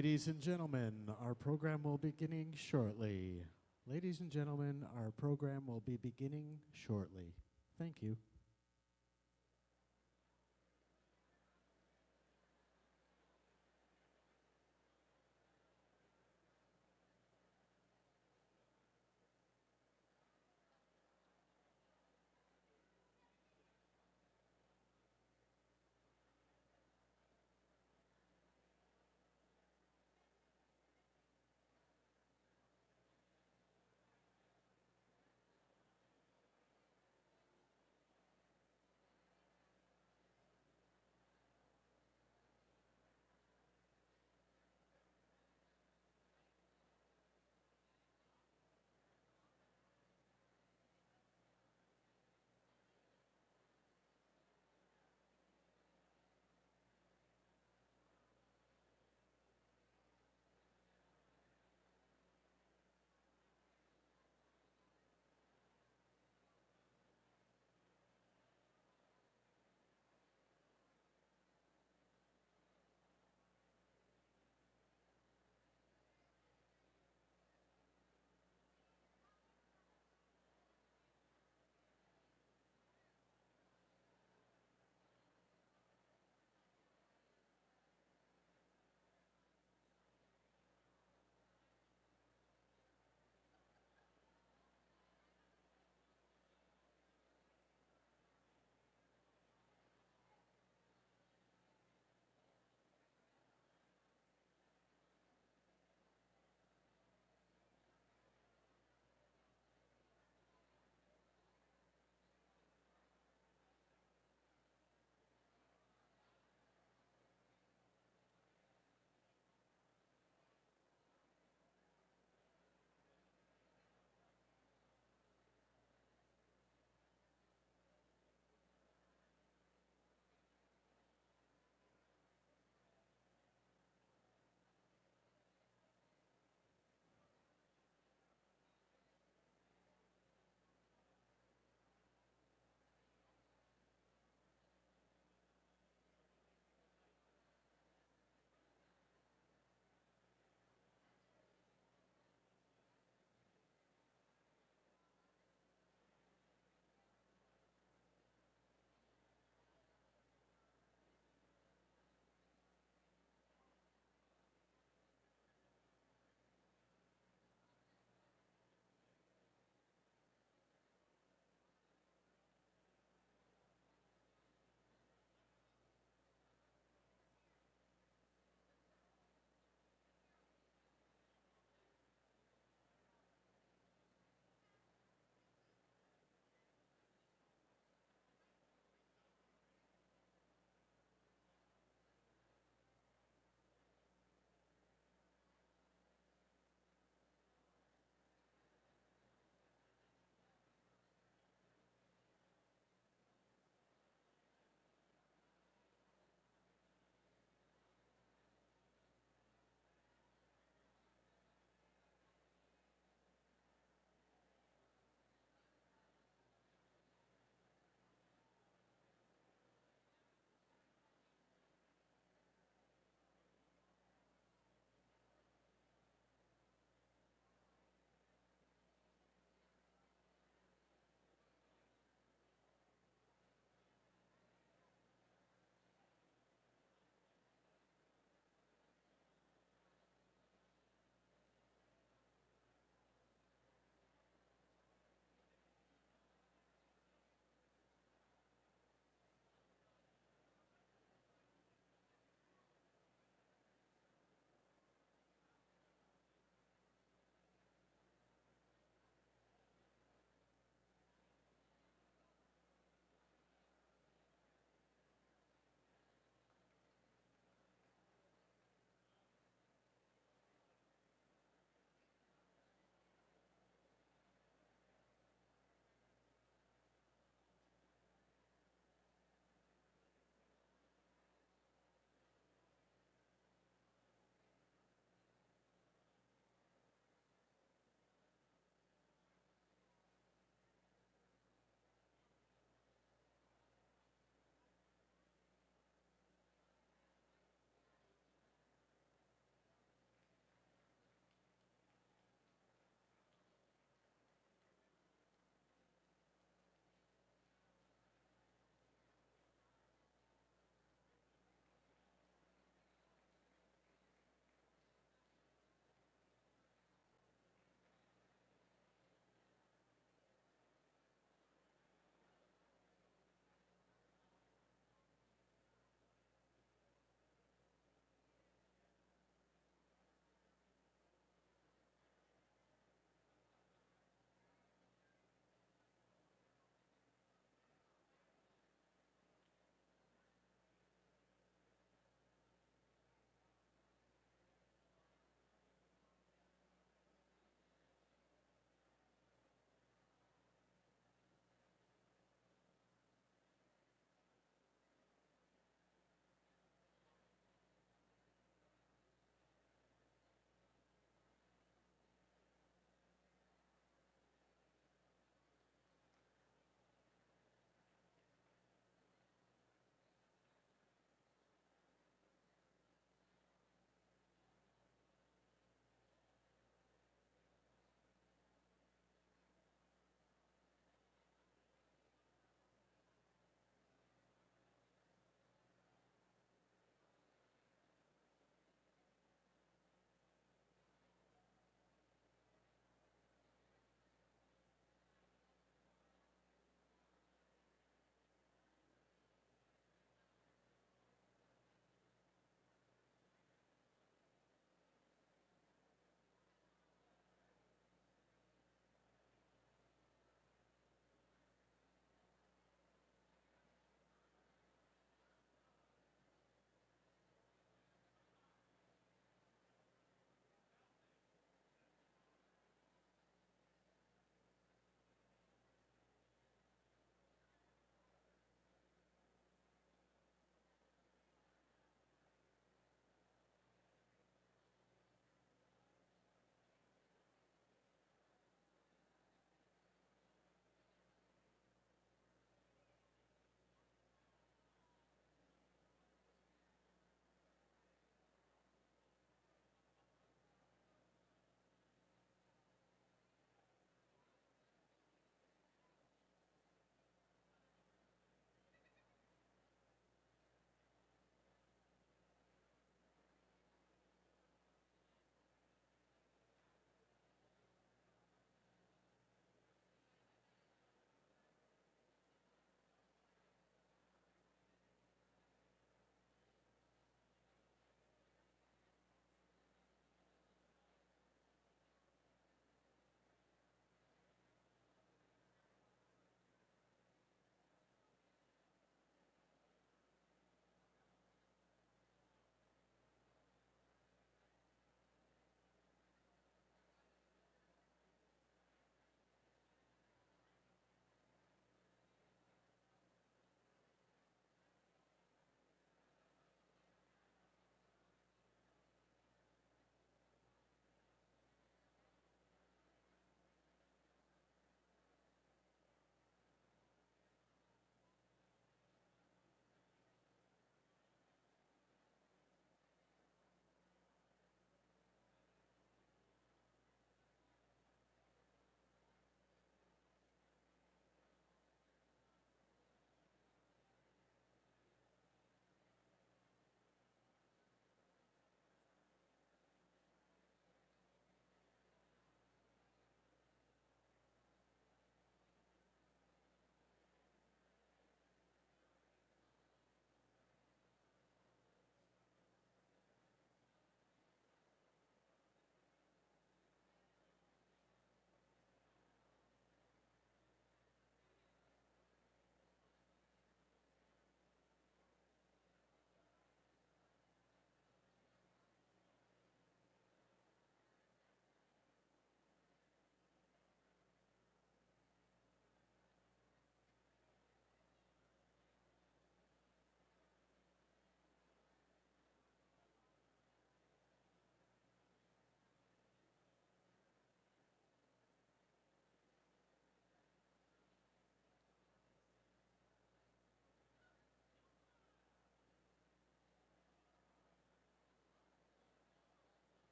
Ladies and gentlemen, our program will be beginning shortly. Ladies and gentlemen, our program will be beginning shortly. Thank you.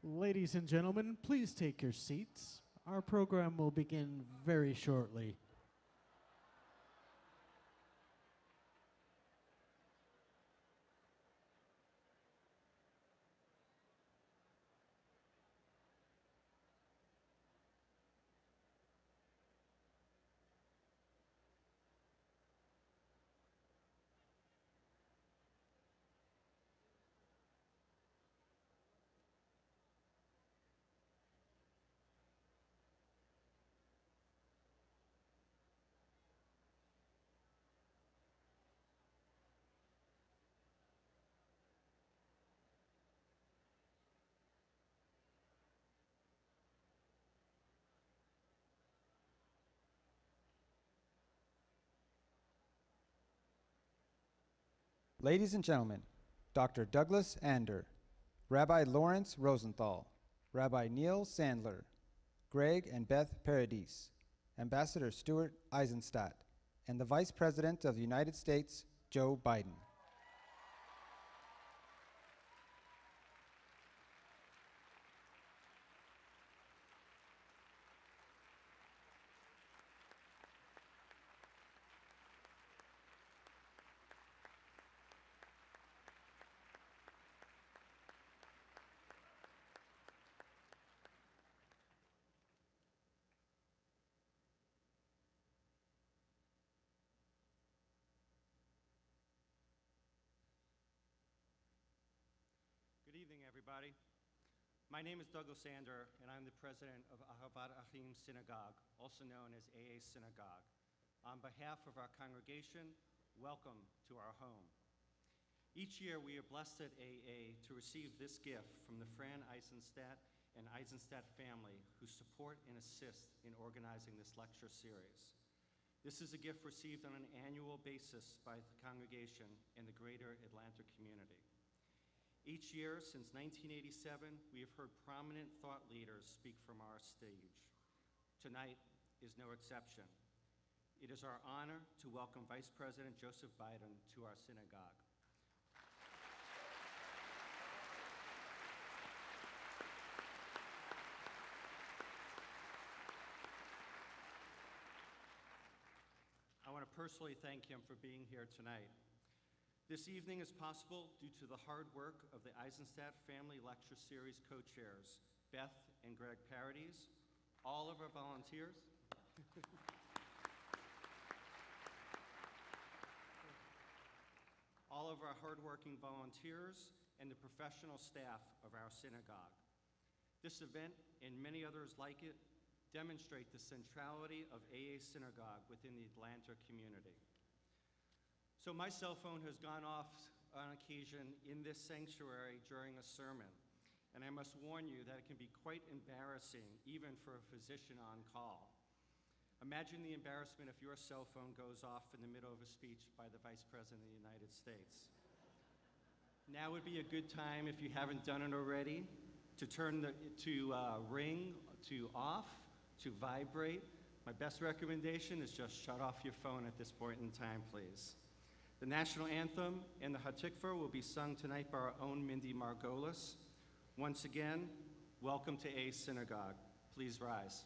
Ladies and gentlemen, please take your seats. Our program will begin very shortly. Ladies and gentlemen, Dr. Douglas Ander, Rabbi Lawrence Rosenthal, Rabbi Neil Sandler, Greg and Beth Paradis, Ambassador Stuart Eizenstat, and the Vice President of the United States, Joe Biden. Good evening, everybody. My name is Douglas Ander, and I'm the president of Ahavath Achim Synagogue, also known as AA Synagogue. On behalf of our congregation, welcome to our home. Each year, we are blessed at AA to receive this gift from the Fran Eizenstat and Eizenstat family, who support and assist in organizing this lecture series. This is a gift received on an annual basis by the congregation and the greater Atlanta community. Each year since 1987, we have heard prominent thought leaders speak from our stage. Tonight is no exception. It is our honor to welcome Vice President Joseph Biden to our synagogue. I want to personally thank him for being here tonight. This evening is possible due to the hard work of the Eizenstat Family Lecture Series co-chairs, Beth and Greg Paradis, all of our volunteers, all of our hardworking volunteers, and the professional staff of our synagogue. This event, and many others like it, demonstrate the centrality of AA Synagogue within the Atlanta community. So my cell phone has gone off on occasion in this sanctuary during a sermon, and I must warn you that it can be quite embarrassing, even for a physician on call. Imagine the embarrassment if your cell phone goes off in the middle of a speech by the Vice President of the United States. Now would be a good time, if you haven't done it already, to turn ring to off, to vibrate. My best recommendation is just shut off your phone at this point in time, please. The national anthem and the Hatikva will be sung tonight by our own Mindy Margolis. Once again, welcome to AA Synagogue. Please rise.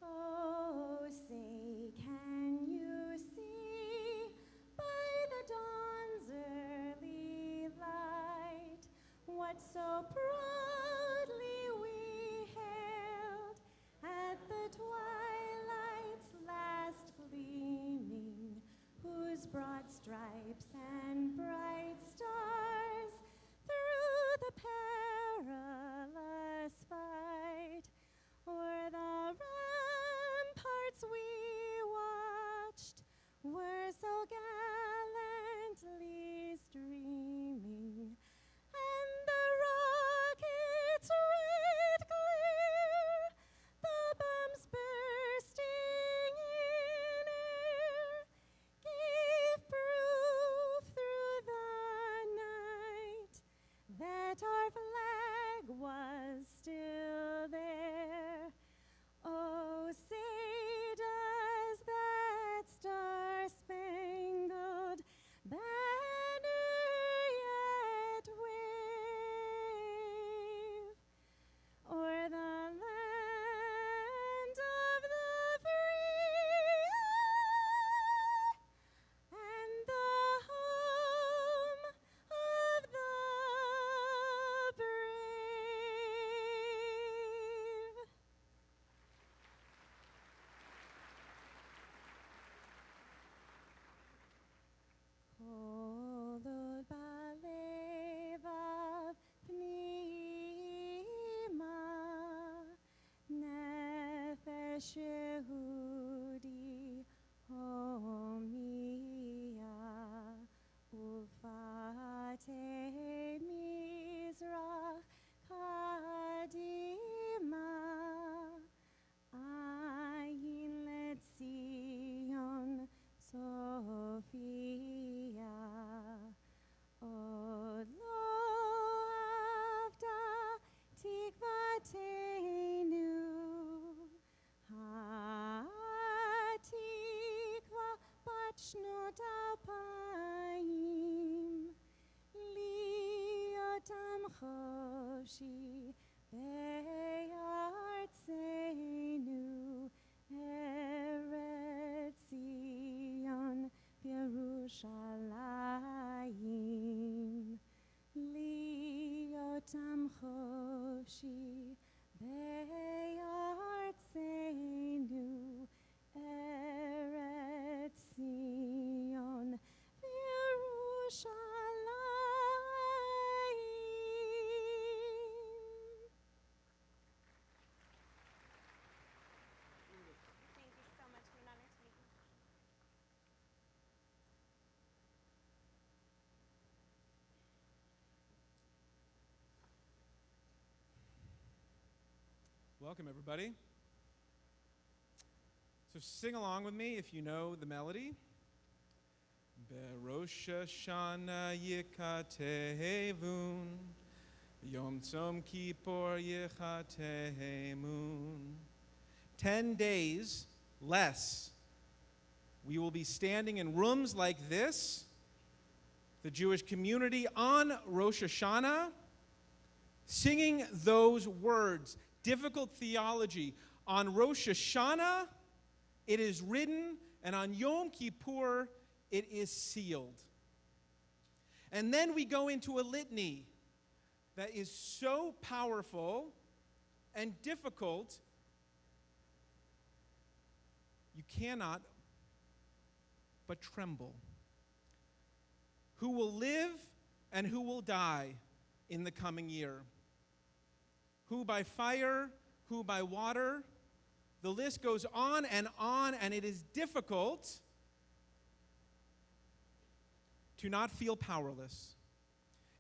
Oh, say, can you see by the dawn's early light what so proudly we hailed at the twilight's last gleaming, whose broad stripes and bright stars through the perilous fight o'er the ramparts we watched were so gallantly streaming, and the rockets' red glare, the bombs bursting in air, gave proof through the night that our flag Chofshi be'artzeinu Eretz Zion Yerushalayim Liotam Chofshi be'artzeinu Eretz Zion Yerushalayim. Thank you so much for an honor to meet you. Welcome, everybody. So sing along with me if you know the melody. Berosh Hashanah yikatehevun, Yom Tzom Kippur yichatehemun. 10 days less, we will be standing in rooms like this, the Jewish community on Rosh Hashanah, singing those words. Difficult theology. On Rosh Hashanah, it is written, and on Yom Kippur, it is sealed. And then we go into a litany that is so powerful and difficult, you cannot but tremble. Who will live and who will die in the coming year? Who by fire, who by water? The list goes on, and it is difficult to not feel powerless.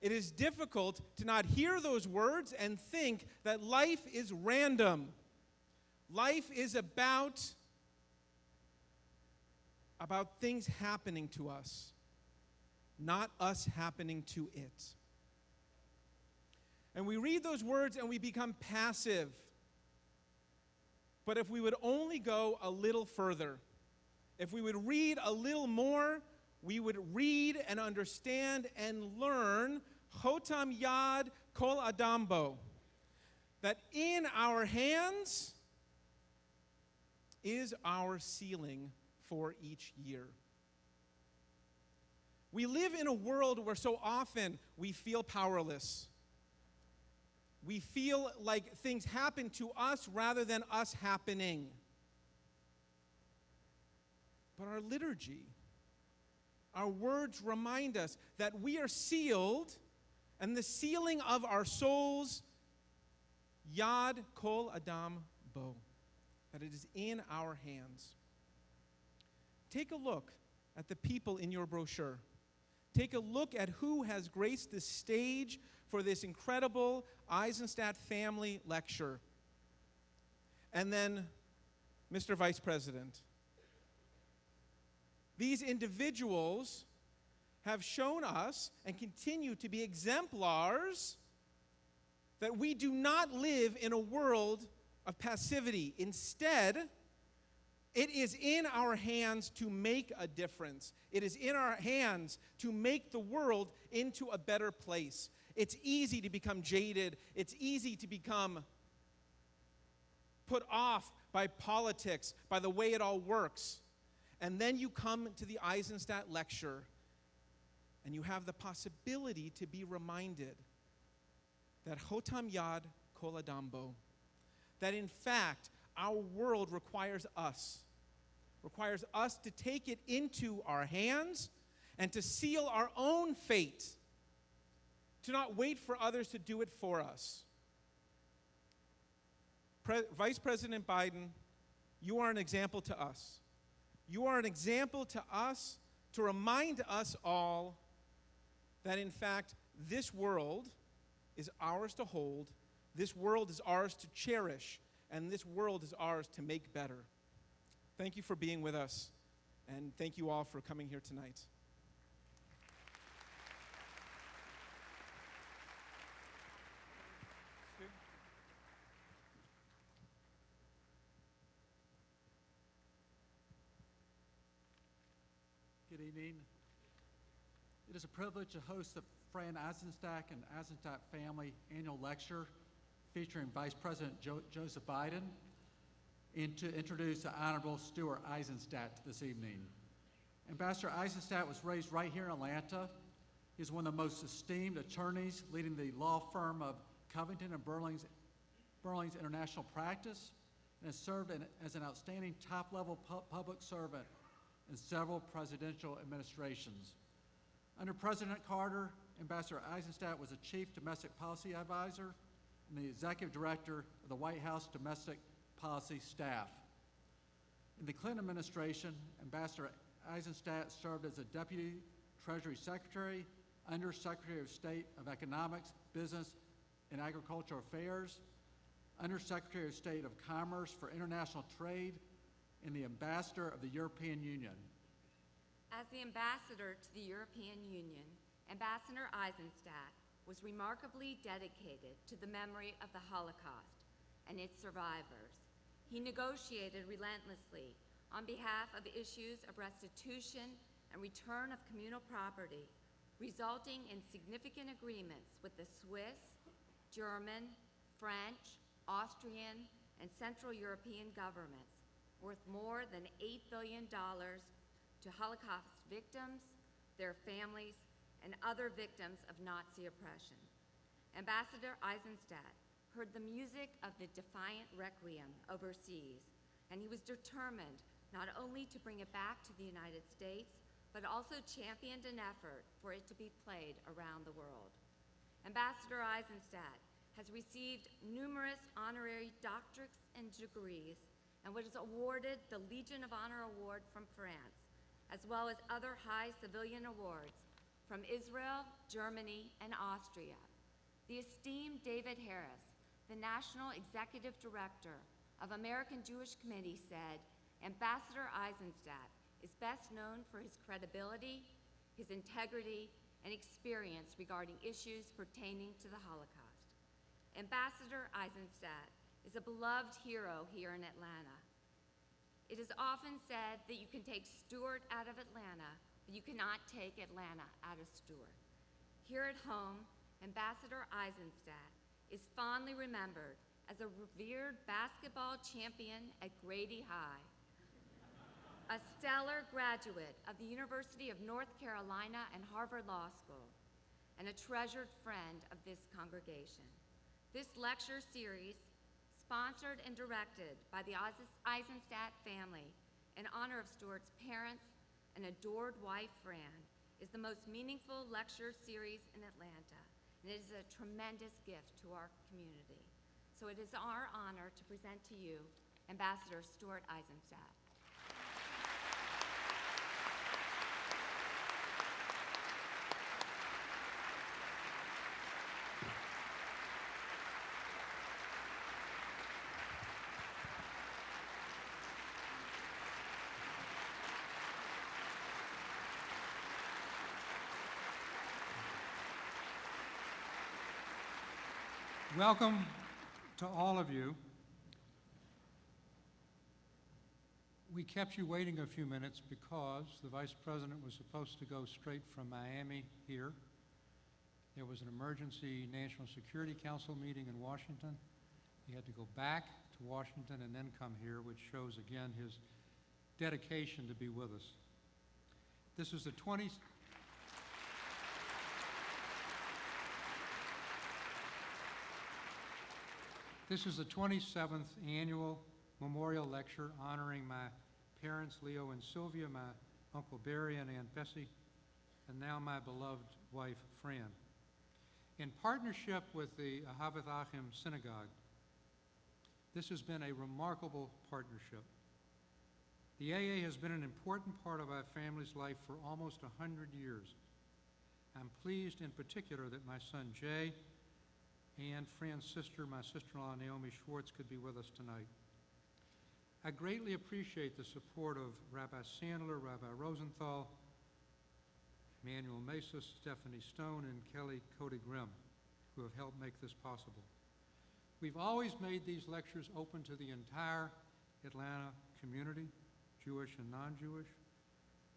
It is difficult to not hear those words and think that life is random. Life is about things happening to us, not us happening to it. And we read those words and we become passive. But if we would only go a little further, if we would read a little more, we would read and understand and learn Chotam Yad Kol Adam Bo, that in our hands is our sealing for each year. We live in a world where so often we feel powerless. We feel like things happen to us rather than us happening. But our liturgy, our words remind us that we are sealed, and the sealing of our souls, Yad Kol Adam Bo, that it is in our hands. Take a look at the people in your brochure. Take a look at who has graced the stage for this incredible Eizenstat family lecture. And then, Mr. Vice President, these individuals have shown us and continue to be exemplars that we do not live in a world of passivity. Instead, it is in our hands to make a difference. It is in our hands to make the world into a better place. It's easy to become jaded. It's easy to become put off by politics, by the way it all works. And then you come to the Eizenstat lecture, and you have the possibility to be reminded that Chotam Yad Kol Adam Bo, that in fact, our world requires us to take it into our hands and to seal our own fate, to not wait for others to do it for us. Vice President Biden, you are an example to us. You are an example to us to remind us all that in fact, this world is ours to hold, this world is ours to cherish, and this world is ours to make better. Thank you for being with us, and thank you all for coming here tonight. Good evening. It is a privilege to host the Fran Eizenstat and Eizenstat family annual lecture featuring Vice President Joseph Biden, and to introduce the Honorable Stuart Eizenstat this evening. Ambassador Eizenstat was raised right here in Atlanta. He is one of the most esteemed attorneys leading the law firm of Covington and Burling's international practice, and has served as an outstanding top-level public servant in several presidential administrations. Under President Carter, Ambassador Eizenstat was a chief domestic policy advisor and the executive director of the White House Domestic Policy Staff. In the Clinton administration, Ambassador Eizenstat served as a Deputy Treasury Secretary, Under Secretary of State of Economics, Business, and Agricultural Affairs, Under Secretary of State of Commerce for International Trade, and the Ambassador of the European Union. As the ambassador to the European Union, Ambassador Eizenstat was remarkably dedicated to the memory of the Holocaust and its survivors. He negotiated relentlessly on behalf of issues of restitution and return of communal property, resulting in significant agreements with the Swiss, German, French, Austrian, and Central European governments, worth more than $8 billion to Holocaust victims, their families, and other victims of Nazi oppression. Ambassador Eizenstat heard the music of the Defiant Requiem overseas, and he was determined not only to bring it back to the United States, but also championed an effort for it to be played around the world. Ambassador Eizenstat has received numerous honorary doctorates and degrees, and was awarded the Legion of Honor Award from France, as well as other high civilian awards from Israel, Germany, and Austria. The esteemed David Harris, the National Executive Director of American Jewish Committee, said, Ambassador Eizenstat is best known for his credibility, his integrity, and experience regarding issues pertaining to the Holocaust. Ambassador Eizenstat is a beloved hero here in Atlanta. It is often said that you can take Stuart out of Atlanta, but you cannot take Atlanta out of Stuart. Here at home, Ambassador Eizenstat is fondly remembered as a revered basketball champion at Grady High, a stellar graduate of the University of North Carolina and Harvard Law School, and a treasured friend of this congregation. This lecture series, sponsored and directed by the Eizenstat family in honor of Stuart's parents and adored wife, Fran, is the most meaningful lecture series in Atlanta, and it is a tremendous gift to our community. So it is our honor to present to you Ambassador Stuart Eizenstat. Welcome to all of you. We kept you waiting a few minutes because the Vice President was supposed to go straight from Miami here. There was an emergency National Security Council meeting in Washington. He had to go back to Washington and then come here, which shows again his dedication to be with us. This is the 27th annual memorial lecture honoring my parents, Leo and Sylvia, my Uncle Barry and Aunt Bessie, and now my beloved wife, Fran. In partnership with the Ahavath Achim Synagogue, this has been a remarkable partnership. The AA has been an important part of our family's life for almost 100 years. I'm pleased in particular that my son Jay and Fran's sister, my sister-in-law Naomi Schwartz, could be with us tonight. I greatly appreciate the support of Rabbi Sandler, Rabbi Rosenthal, Manuel Mesa, Stephanie Stone, and Kelly Cody Grimm, who have helped make this possible. We've always made these lectures open to the entire Atlanta community, Jewish and non-Jewish.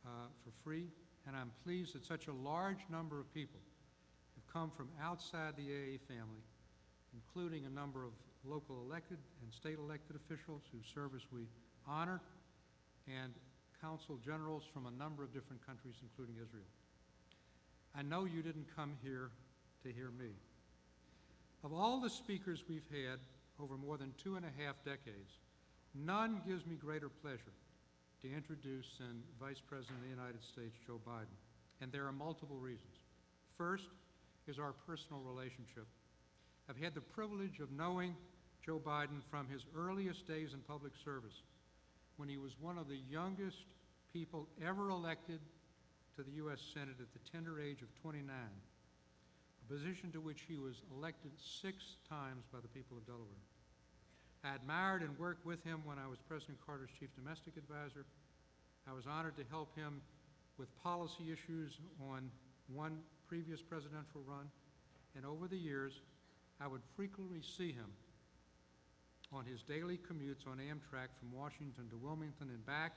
for free, and I'm pleased that such a large number of people have come from outside the AA family, including a number of local elected and state elected officials whose service we honor, and consul generals from a number of different countries, including Israel. I know you didn't come here to hear me. Of all the speakers we've had over more than 2.5 decades, none gives me greater pleasure to introduce than Vice President of the United States, Joe Biden. And there are multiple reasons. First is our personal relationship. I've had the privilege of knowing Joe Biden from his earliest days in public service, when he was one of the youngest people ever elected to the U.S. Senate at the tender age of 29, a position to which he was elected 6 times by the people of Delaware. I admired and worked with him when I was President Carter's chief domestic advisor. I was honored to help him with policy issues on one previous presidential run, and over the years, I would frequently see him on his daily commutes on Amtrak from Washington to Wilmington and back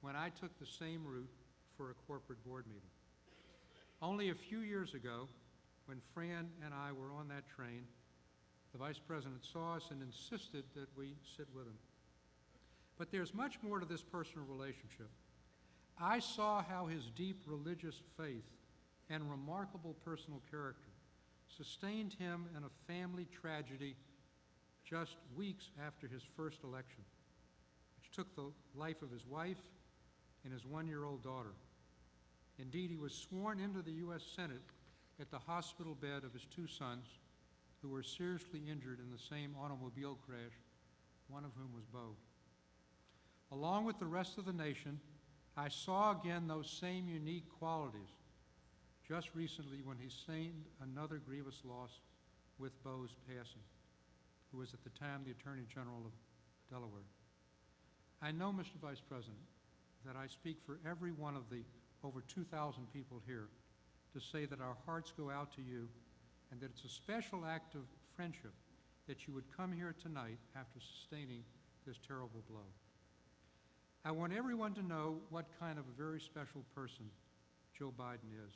when I took the same route for a corporate board meeting. Only a few years ago, when Fran and I were on that train, the Vice President saw us and insisted that we sit with him. But there's much more to this personal relationship. I saw how his deep religious faith and remarkable personal character sustained him in a family tragedy just weeks after his first election, which took the life of his wife and his 1-year-old daughter. Indeed, he was sworn into the U.S. Senate at the hospital bed of his 2 sons, who were seriously injured in the same automobile crash, one of whom was Bo. Along with the rest of the nation, I saw again those same unique qualities just recently when he sustained another grievous loss with Bo's passing, who was at the time the Attorney General of Delaware. I know, Mr. Vice President, that I speak for every one of the over 2,000 people here to say that our hearts go out to you, and that it's a special act of friendship that you would come here tonight after sustaining this terrible blow. I want everyone to know what kind of a very special person Joe Biden is.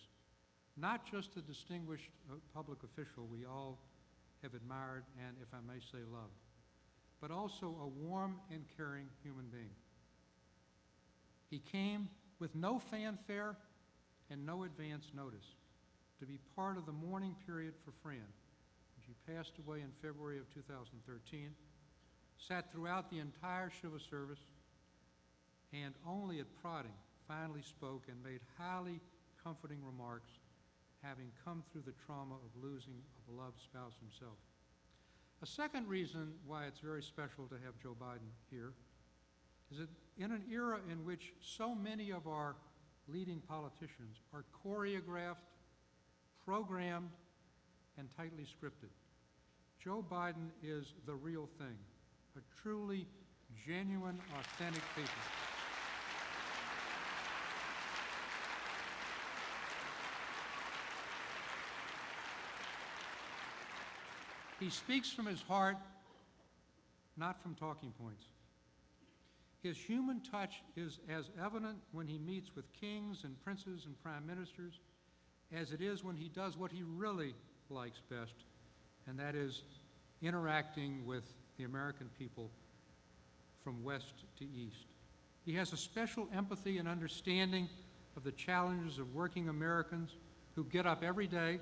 Not just a distinguished public official we all have admired and, if I may say, loved, but also a warm and caring human being. He came with no fanfare and no advance notice to be part of the mourning period for Fran, when she passed away in February of 2013, sat throughout the entire Shiva service, and only at prodding finally spoke and made highly comforting remarks, having come through the trauma of losing a beloved spouse himself. A second reason why it's very special to have Joe Biden here is that in an era in which so many of our leading politicians are choreographed, programmed, and tightly scripted, Joe Biden is the real thing, a truly genuine, authentic people. He speaks from his heart, not from talking points. His human touch is as evident when he meets with kings and princes and prime ministers as it is when he does what he really likes best, and that is interacting with the American people from west to east. He has a special empathy and understanding of the challenges of working Americans who get up every day,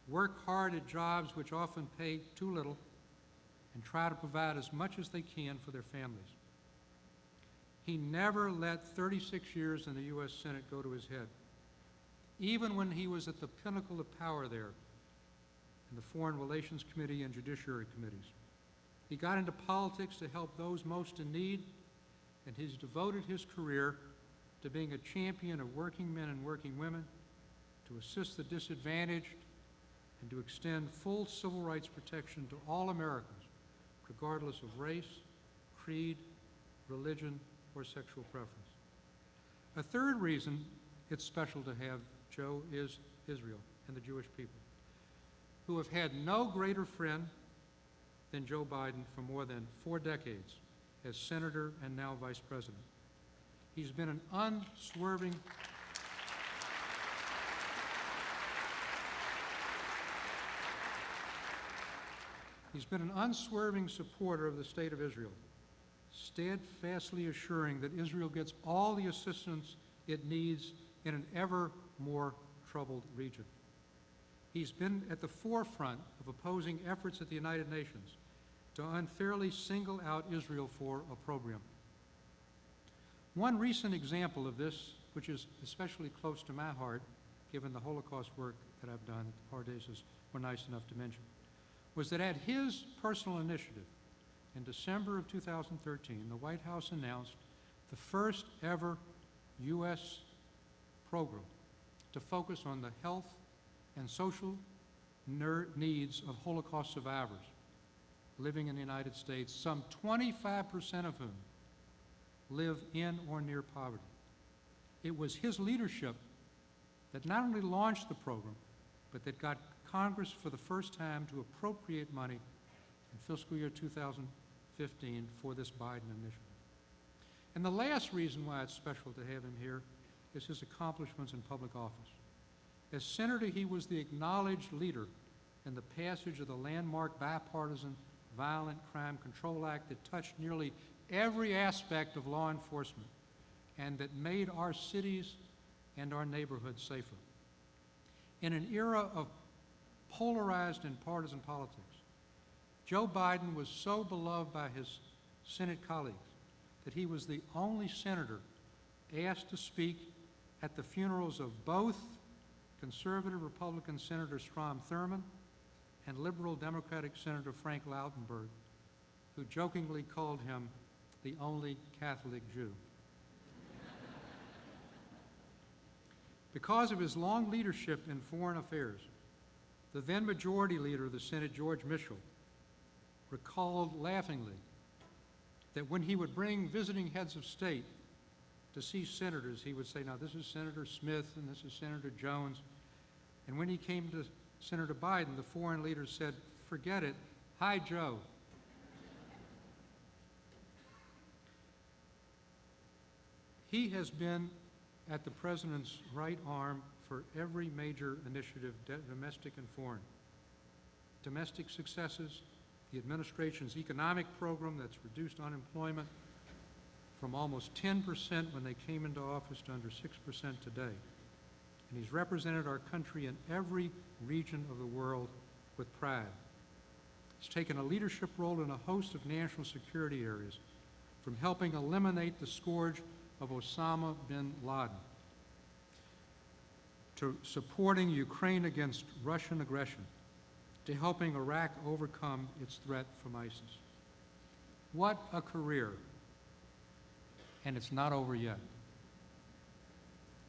work hard at jobs which often pay too little, and try to provide as much as they can for their families. He never let 36 years in the U.S. Senate go to his head, even when he was at the pinnacle of power there in the Foreign Relations Committee and Judiciary Committees. He got into politics to help those most in need, and he's devoted his career to being a champion of working men and working women, to assist the disadvantaged, and to extend full civil rights protection to all Americans, regardless of race, creed, religion, or sexual preference. A third reason it's special to have Joe is Israel and the Jewish people, who have had no greater friend than Joe Biden for more than 4 decades as senator and now vice president. He's been an unswerving supporter of the State of Israel, steadfastly assuring that Israel gets all the assistance it needs in an ever more troubled region. He's been at the forefront of opposing efforts at the United Nations to unfairly single out Israel for opprobrium. One recent example of this, which is especially close to my heart, given the Holocaust work that I've done that the Pardesas were nice enough to mention, was that at his personal initiative, in December of 2013, the White House announced the first ever U.S. program to focus on the health and social needs of Holocaust survivors living in the United States, some 25% of whom live in or near poverty. It was his leadership that not only launched the program, but that got Congress for the first time to appropriate money in fiscal year 2015 for this Biden initiative. And the last reason why it's special to have him here is his accomplishments in public office. As senator, he was the acknowledged leader in the passage of the landmark bipartisan Violent Crime Control Act that touched nearly every aspect of law enforcement and that made our cities and our neighborhoods safer. In an era of polarized and partisan politics, Joe Biden was so beloved by his Senate colleagues that he was the only senator asked to speak at the funerals of both conservative Republican Senator Strom Thurmond and liberal Democratic Senator Frank Lautenberg, who jokingly called him the only Catholic Jew. Because of his long leadership in foreign affairs, the then Majority Leader of the Senate, George Mitchell, recalled laughingly that when he would bring visiting heads of state to see senators, he would say, now this is Senator Smith and this is Senator Jones. And when he came to Senator Biden, the foreign leader said, forget it, hi Joe. He has been at the president's right arm for every major initiative, domestic and foreign. Domestic successes, the administration's economic program that's reduced unemployment from almost 10% when they came into office to under 6% today. And he's represented our country in every region of the world with pride. He's taken a leadership role in a host of national security areas, from helping eliminate the scourge of Osama bin Laden, to supporting Ukraine against Russian aggression, to helping Iraq overcome its threat from ISIS. What a career. And it's not over yet.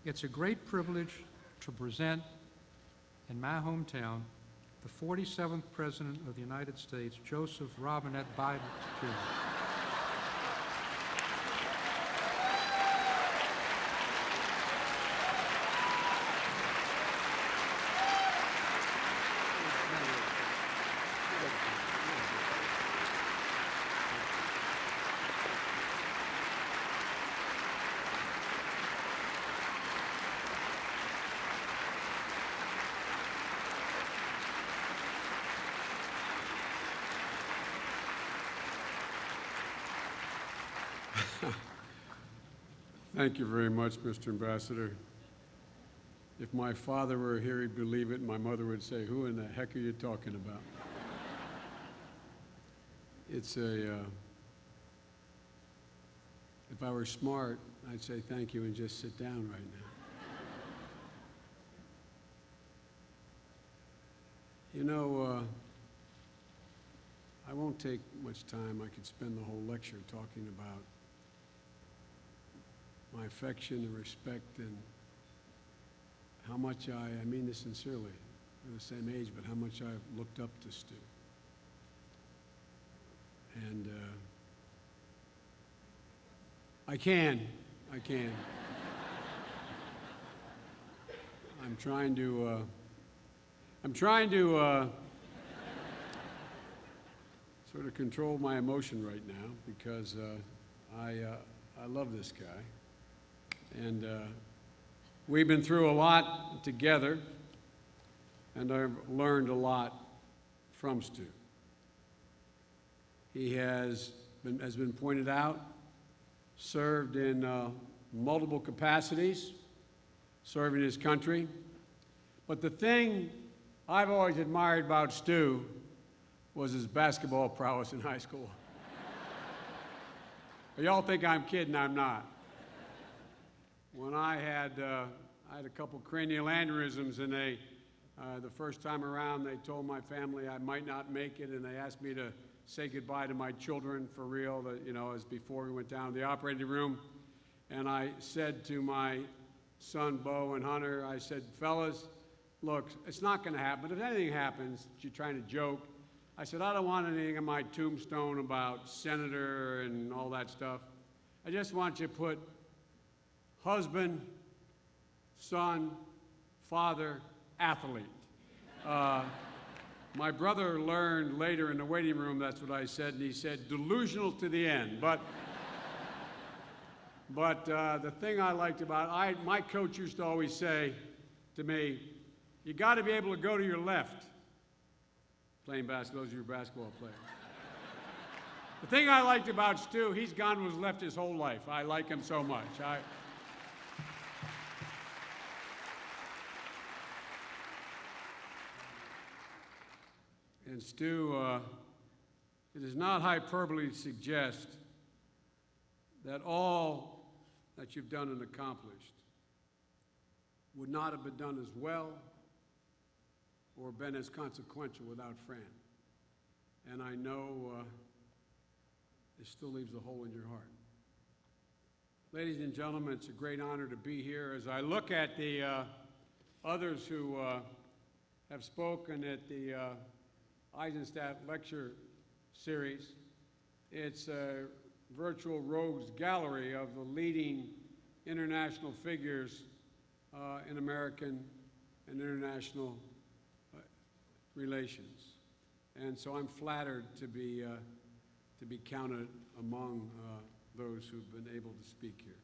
It's a great privilege to present in my hometown the 47th President of the United States, Joseph Robinette Biden, Jr. Thank you very much, Mr. Ambassador. If my father were here, he'd believe it, and my mother would say, who in the heck are you talking about? It's if I were smart, I'd say thank you and just sit down right now. You know, I won't take much time. I could spend the whole lecture talking about my affection and respect and how much I mean this sincerely, we're the same age, but how much I've looked up to Stu. And I can. I'm trying to sort of control my emotion right now because I love this guy. And we've been through a lot together, and I've learned a lot from Stu. He has been pointed out, served in multiple capacities, serving his country. But the thing I've always admired about Stu was his basketball prowess in high school. Y'all think I'm kidding, I'm not. When I had a couple cranial aneurysms, and the first time around, they told my family I might not make it, and they asked me to say goodbye to my children for real, as before we went down to the operating room. And I said to my son, Bo and Hunter, I said, fellas, look, it's not going to happen, but if anything happens, you're trying to joke. I said, I don't want anything on my tombstone about senator and all that stuff. I just want you to put husband, son, father, athlete. My brother learned later in the waiting room that's what I said, and he said, delusional to the end. But the thing I liked about my coach used to always say to me, you got to be able to go to your left. Playing basketball, those are your basketball players. The thing I liked about Stu, he's gone to his left his whole life. I like him so much. And Stu, it is not hyperbole to suggest that all that you've done and accomplished would not have been done as well or been as consequential without Fran. And I know it still leaves a hole in your heart. Ladies and gentlemen, it's a great honor to be here. As I look at the others who have spoken at the Eizenstat lecture series, it's a virtual rogues gallery of the leading international figures in American and international relations. And so I'm flattered to be counted among those who've been able to speak here.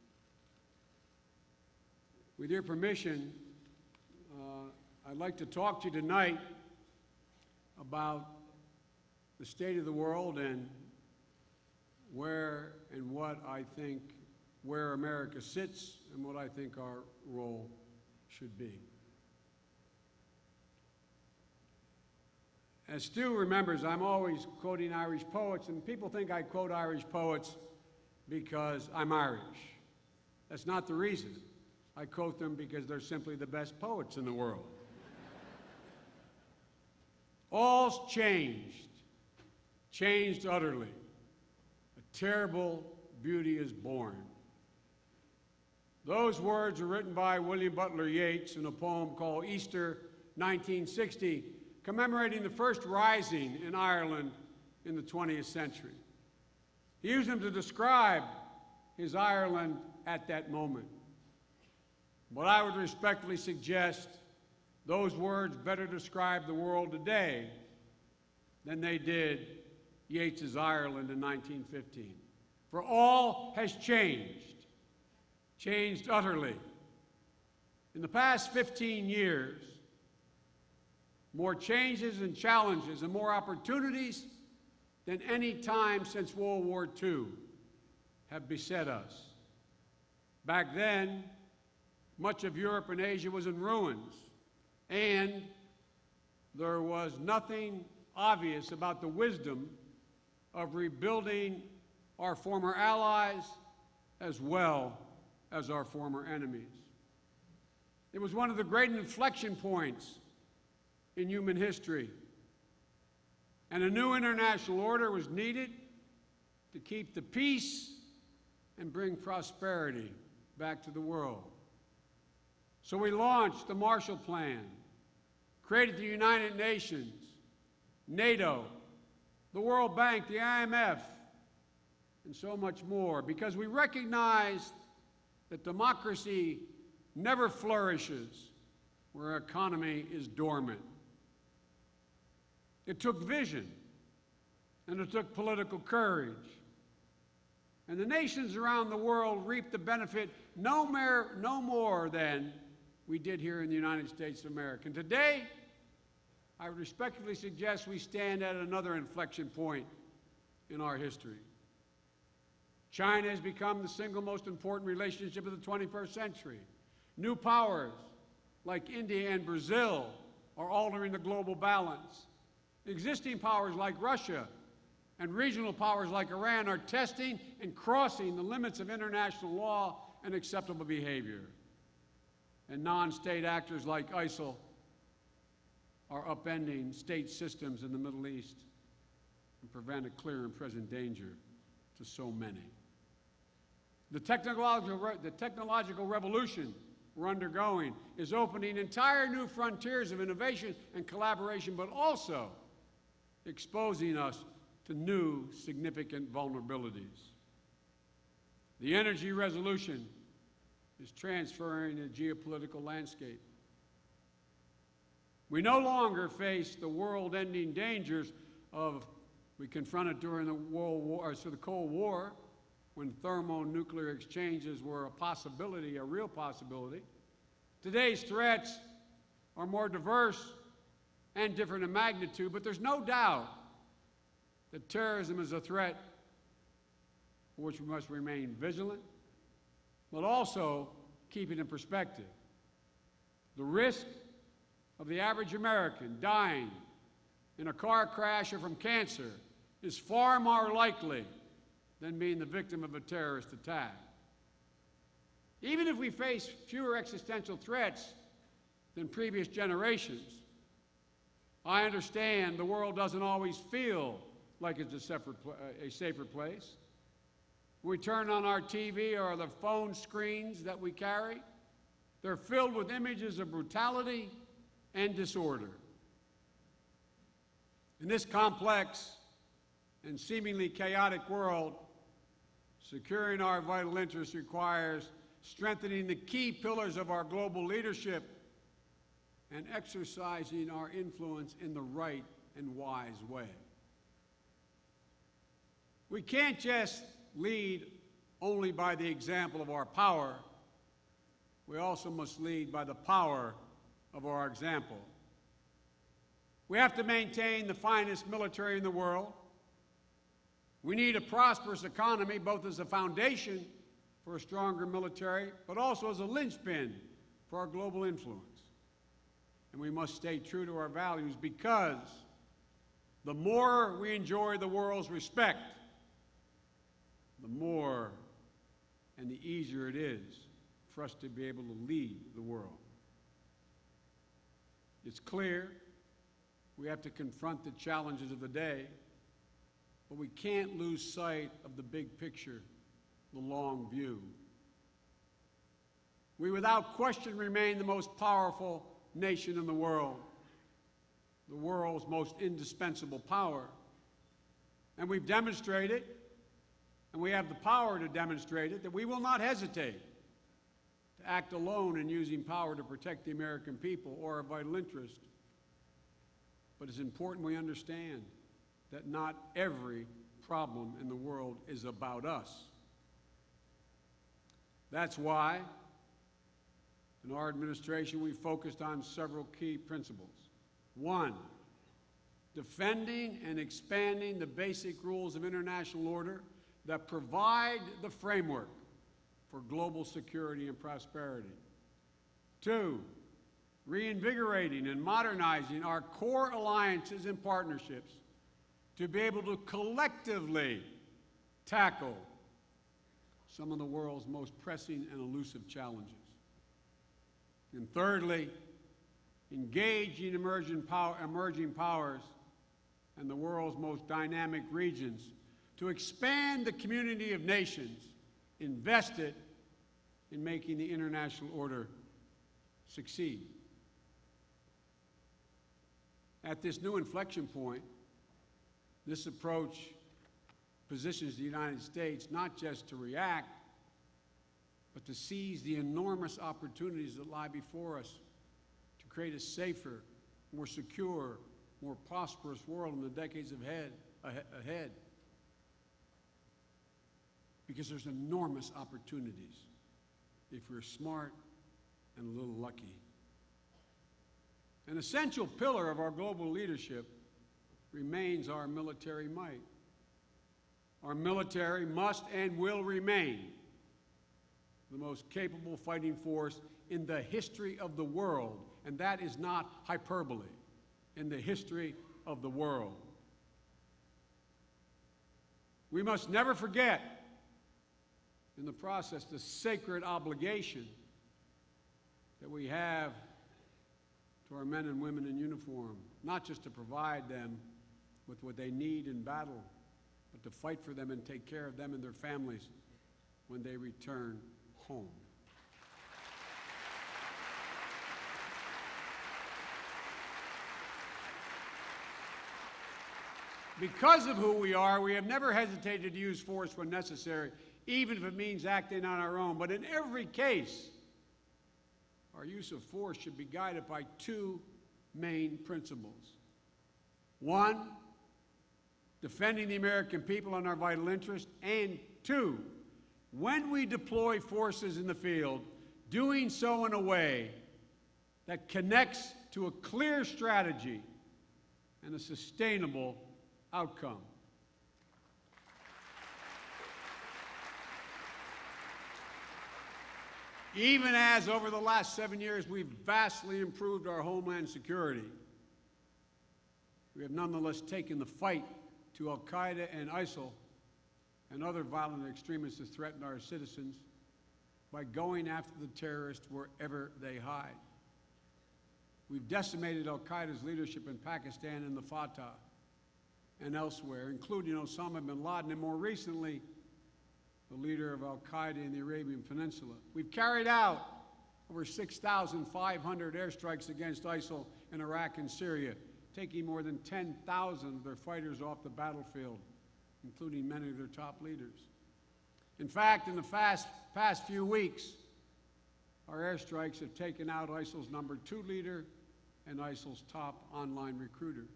With your permission, I'd like to talk to you tonight about the state of the world and where and what I think, where America sits and what I think our role should be. As Stu remembers, I'm always quoting Irish poets, and people think I quote Irish poets because I'm Irish. That's not the reason. I quote them because they're simply the best poets in the world. All's changed utterly. A terrible beauty is born. Those words were written by William Butler Yeats in a poem called Easter 1960, commemorating the first rising in Ireland in the 20th century. He used them to describe his Ireland at that moment. But I would respectfully suggest those words better describe the world today than they did Yeats's Ireland in 1915. For all has changed utterly. In the past 15 years, more changes and challenges and more opportunities than any time since World War II have beset us. Back then, much of Europe and Asia was in ruins, and there was nothing obvious about the wisdom of rebuilding our former allies as well as our former enemies. It was one of the great inflection points in human history, and a new international order was needed to keep the peace and bring prosperity back to the world. So we launched the Marshall Plan, created the United Nations, NATO, the World Bank, the IMF, and so much more, because we recognized that democracy never flourishes where our economy is dormant. It took vision, and it took political courage. And the nations around the world reap the benefit no more than we did here in the United States of America. And today, I would respectfully suggest we stand at another inflection point in our history. China has become the single most important relationship of the 21st century. New powers like India and Brazil are altering the global balance. Existing powers like Russia and regional powers like Iran are testing and crossing the limits of international law and acceptable behavior. And non-state actors like ISIL are upending state systems in the Middle East and prevent a clear and present danger to so many. The technological revolution we're undergoing is opening entire new frontiers of innovation and collaboration, but also exposing us to new significant vulnerabilities. The energy revolution is transferring the geopolitical landscape. We no longer face the world-ending dangers we confronted during the Cold War, when thermonuclear exchanges were a possibility, a real possibility. Today's threats are more diverse and different in magnitude, but there's no doubt that terrorism is a threat for which we must remain vigilant, but also keep it in perspective. The risk of the average American dying in a car crash or from cancer is far more likely than being the victim of a terrorist attack. Even if we face fewer existential threats than previous generations, I understand the world doesn't always feel like it's a safer place. When we turn on our TV or the phone screens that we carry, they're filled with images of brutality and disorder. In this complex and seemingly chaotic world, securing our vital interests requires strengthening the key pillars of our global leadership and exercising our influence in the right and wise way. We can't just lead only by the example of our power. We also must lead by the power of our example. We have to maintain the finest military in the world. We need a prosperous economy, both as a foundation for a stronger military, but also as a linchpin for our global influence. And we must stay true to our values, because the more we enjoy the world's respect, the more and the easier it is for us to be able to lead the world. It's clear we have to confront the challenges of the day, but we can't lose sight of the big picture, the long view. We without question remain the most powerful nation in the world's most indispensable power. And we've demonstrated, and we have the power to demonstrate it, that we will not hesitate to act alone in using power to protect the American people or our vital interest. But it's important we understand that not every problem in the world is about us. That's why, in our administration, we focused on several key principles. One, defending and expanding the basic rules of international order that provide the framework for global security and prosperity. Two, reinvigorating and modernizing our core alliances and partnerships to be able to collectively tackle some of the world's most pressing and elusive challenges. And thirdly, engaging emerging powers and the world's most dynamic regions to expand the community of nations invested in making the international order succeed. At this new inflection point, this approach positions the United States not just to react, but to seize the enormous opportunities that lie before us to create a safer, more secure, more prosperous world in the decades ahead. because there's enormous opportunities if we're smart and a little lucky. An essential pillar of our global leadership remains our military might. Our military must and will remain the most capable fighting force in the history of the world, and that is not hyperbole, in the history of the world. We must never forget, in the process, the sacred obligation that we have to our men and women in uniform, not just to provide them with what they need in battle, but to fight for them and take care of them and their families when they return home. Because of who we are, we have never hesitated to use force when necessary, even if it means acting on our own. But in every case, our use of force should be guided by two main principles. One, defending the American people and our vital interests. And two, when we deploy forces in the field, doing so in a way that connects to a clear strategy and a sustainable outcome. Even as over the last 7 years we've vastly improved our homeland security, we have nonetheless taken the fight to Al-Qaeda and ISIL and other violent extremists that threaten our citizens by going after the terrorists wherever they hide. We've decimated Al-Qaeda's leadership in Pakistan and the Fatah and elsewhere, including Osama bin Laden, and more recently, the leader of Al-Qaeda in the Arabian Peninsula. We've carried out over 6,500 airstrikes against ISIL in Iraq and Syria, taking more than 10,000 of their fighters off the battlefield, including many of their top leaders. In fact, in the past few weeks, our airstrikes have taken out ISIL's #2 leader and ISIL's top online recruiter.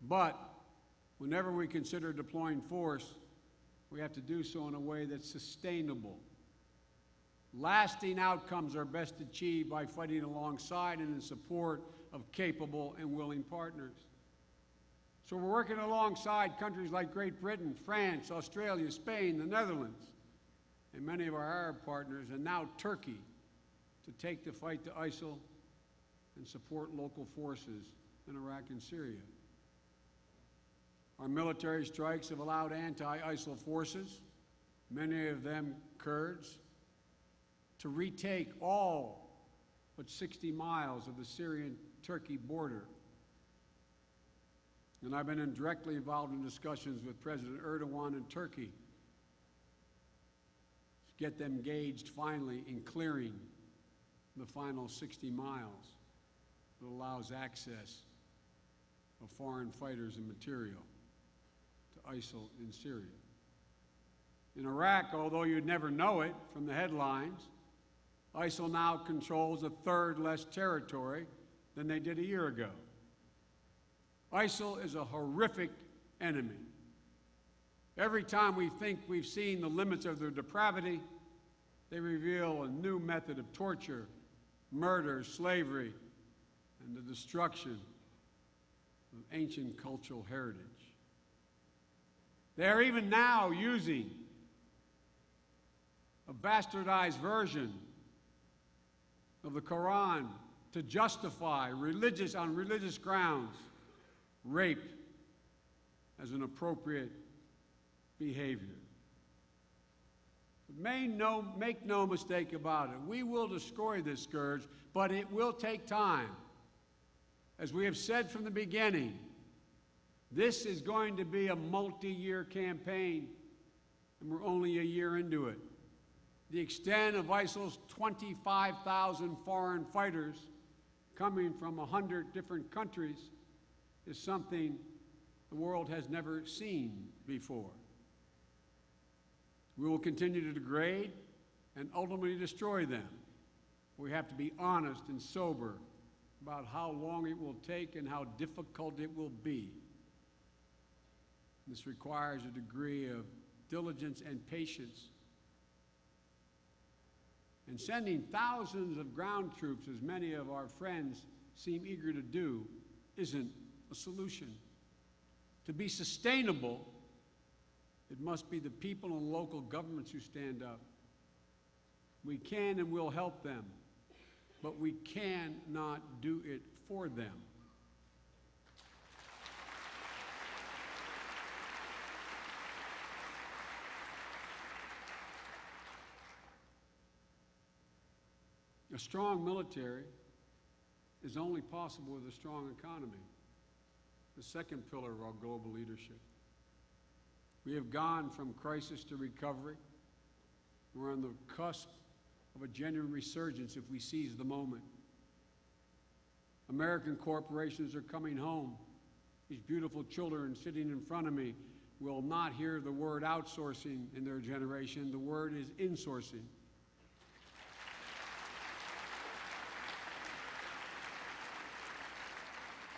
But whenever we consider deploying force, we have to do so in a way that's sustainable. Lasting outcomes are best achieved by fighting alongside and in support of capable and willing partners. So we're working alongside countries like Great Britain, France, Australia, Spain, the Netherlands, and many of our Arab partners, and now Turkey, to take the fight to ISIL and support local forces in Iraq and Syria. Our military strikes have allowed anti-ISIL forces, many of them Kurds, to retake all but 60 miles of the Syrian-Turkey border. And I've been directly involved in discussions with President Erdogan in Turkey to get them engaged finally in clearing the final 60 miles that allows access of foreign fighters and material to ISIL in Syria. In Iraq, although you'd never know it from the headlines, ISIL now controls a third less territory than they did a year ago. ISIL is a horrific enemy. Every time we think we've seen the limits of their depravity, they reveal a new method of torture, murder, slavery, and the destruction of ancient cultural heritage. They are even now using a bastardized version of the Quran to justify on religious grounds, rape as an appropriate behavior. But make no mistake about it, we will destroy this scourge, but it will take time. As we have said from the beginning, this is going to be a multi-year campaign, and we're only a year into it. The extent of ISIL's 25,000 foreign fighters coming from 100 different countries is something the world has never seen before. We will continue to degrade and ultimately destroy them. We have to be honest and sober about how long it will take and how difficult it will be. This requires a degree of diligence, and patience. And sending thousands of ground troops, as many of our friends seem eager to do, isn't a solution. To be sustainable, it must be the people and local governments who stand up. We can and will help them, but we cannot do it for them. A strong military is only possible with a strong economy, the second pillar of our global leadership. We have gone from crisis to recovery. We're on the cusp of a genuine resurgence if we seize the moment. American corporations are coming home. These beautiful children sitting in front of me will not hear the word outsourcing in their generation. The word is insourcing.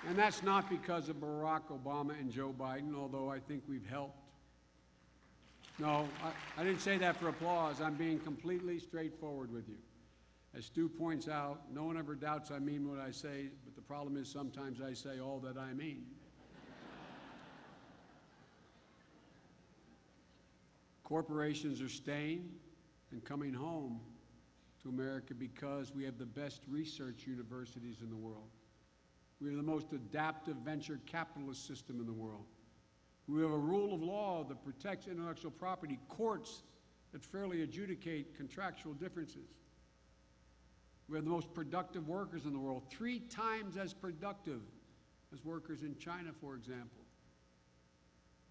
And that's not because of Barack Obama and Joe Biden, although I think we've helped. No, I didn't say that for applause. I'm being completely straightforward with you. As Stu points out, no one ever doubts I mean what I say, but the problem is sometimes I say all that I mean. Corporations are staying and coming home to America because we have the best research universities in the world. We have the most adaptive venture capitalist system in the world. We have a rule of law that protects intellectual property, courts that fairly adjudicate contractual differences. We have the most productive workers in the world, 3 times as productive as workers in China, for example.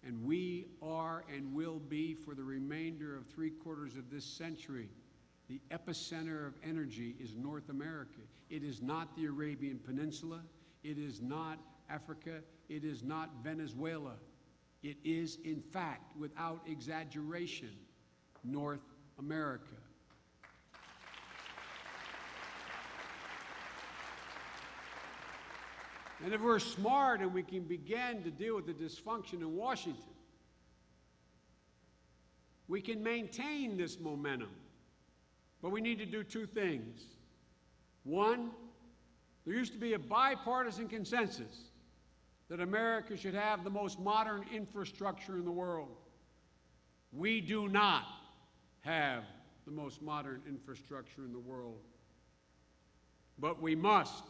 And we are and will be, for the remainder of 3/4 of this century, the epicenter of energy is North America. It is not the Arabian Peninsula. It is not Africa. It is not Venezuela. It is, in fact, without exaggeration, North America. And if we're smart and we can begin to deal with the dysfunction in Washington, we can maintain this momentum. But we need to do 2 things. One, there used to be a bipartisan consensus that America should have the most modern infrastructure in the world. We do not have the most modern infrastructure in the world. But we must,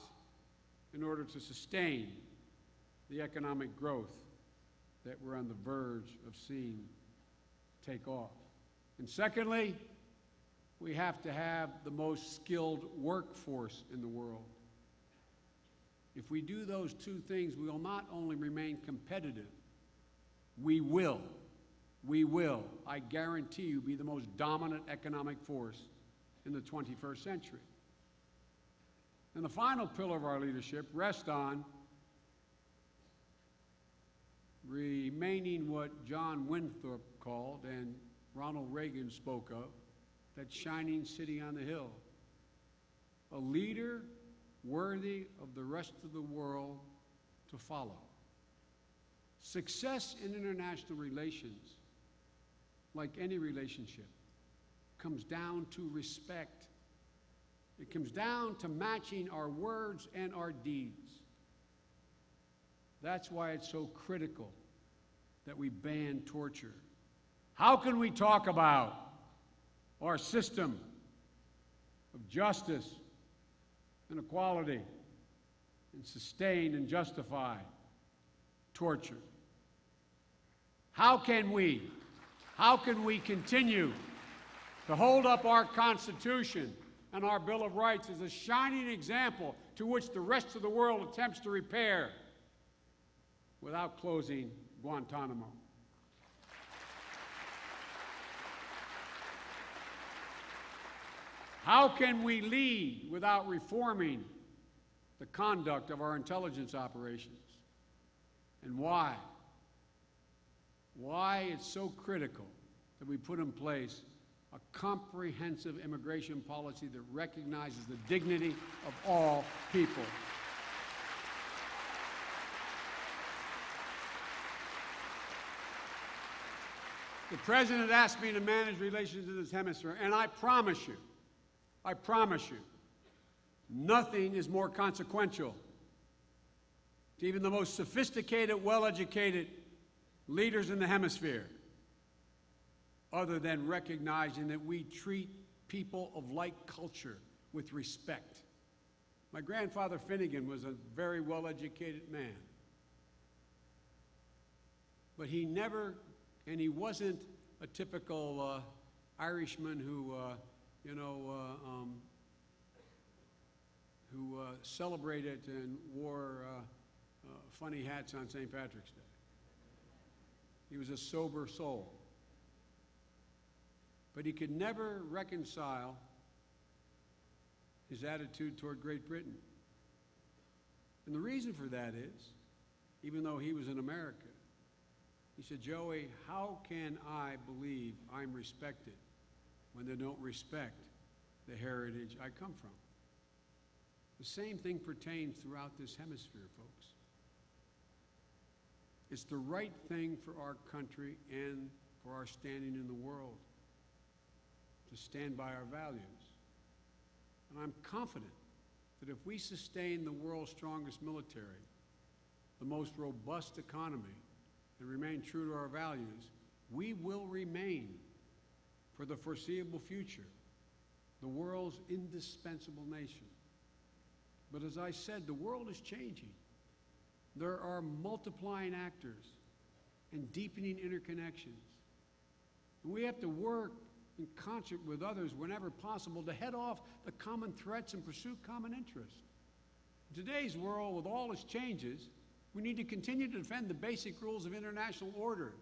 in order to sustain the economic growth that we're on the verge of seeing take off. And secondly, we have to have the most skilled workforce in the world. If we do those 2 things, we will not only remain competitive, we will, I guarantee you, be the most dominant economic force in the 21st century. And the final pillar of our leadership rests on remaining what John Winthrop called and Ronald Reagan spoke of, that shining city on the hill. A leader worthy of the rest of the world to follow. Success in international relations, like any relationship, comes down to respect. It comes down to matching our words and our deeds. That's why it's so critical that we ban torture. How can we talk about our system of justice and equality and sustain and justify torture? How can we continue to hold up our Constitution and our Bill of Rights as a shining example to which the rest of the world attempts to repair without closing Guantanamo? How can we lead without reforming the conduct of our intelligence operations? And why? Why it's so critical that we put in place a comprehensive immigration policy that recognizes the dignity of all people. The President asked me to manage relations in this hemisphere, and I promise you, nothing is more consequential to even the most sophisticated, well-educated leaders in the hemisphere, other than recognizing that we treat people of like culture with respect. My grandfather Finnegan was a very well-educated man, but he never, and he wasn't a typical Irishman who celebrated and wore funny hats on St. Patrick's Day. He was a sober soul. But he could never reconcile his attitude toward Great Britain. And the reason for that is, even though he was in America, he said, Joey, how can I believe I'm respected when they don't respect the heritage I come from? The same thing pertains throughout this hemisphere, folks. It's the right thing for our country and for our standing in the world to stand by our values. And I'm confident that if we sustain the world's strongest military, the most robust economy, and remain true to our values, we will remain, for the foreseeable future, the world's indispensable nation. But as I said, the world is changing. There are multiplying actors and deepening interconnections. And we have to work in concert with others whenever possible to head off the common threats and pursue common interests. In today's world, with all its changes, we need to continue to defend the basic rules of international order,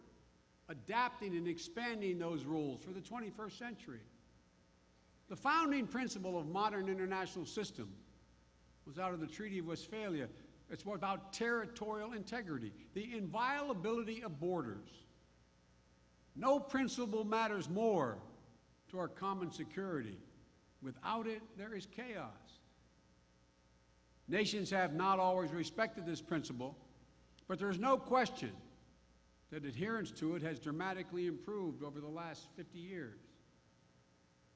adapting and expanding those rules for the 21st century. The founding principle of modern international system was out of the Treaty of Westphalia. It's about territorial integrity, the inviolability of borders. No principle matters more to our common security. Without it, there is chaos. Nations have not always respected this principle, but there's no question that adherence to it has dramatically improved over the last 50 years.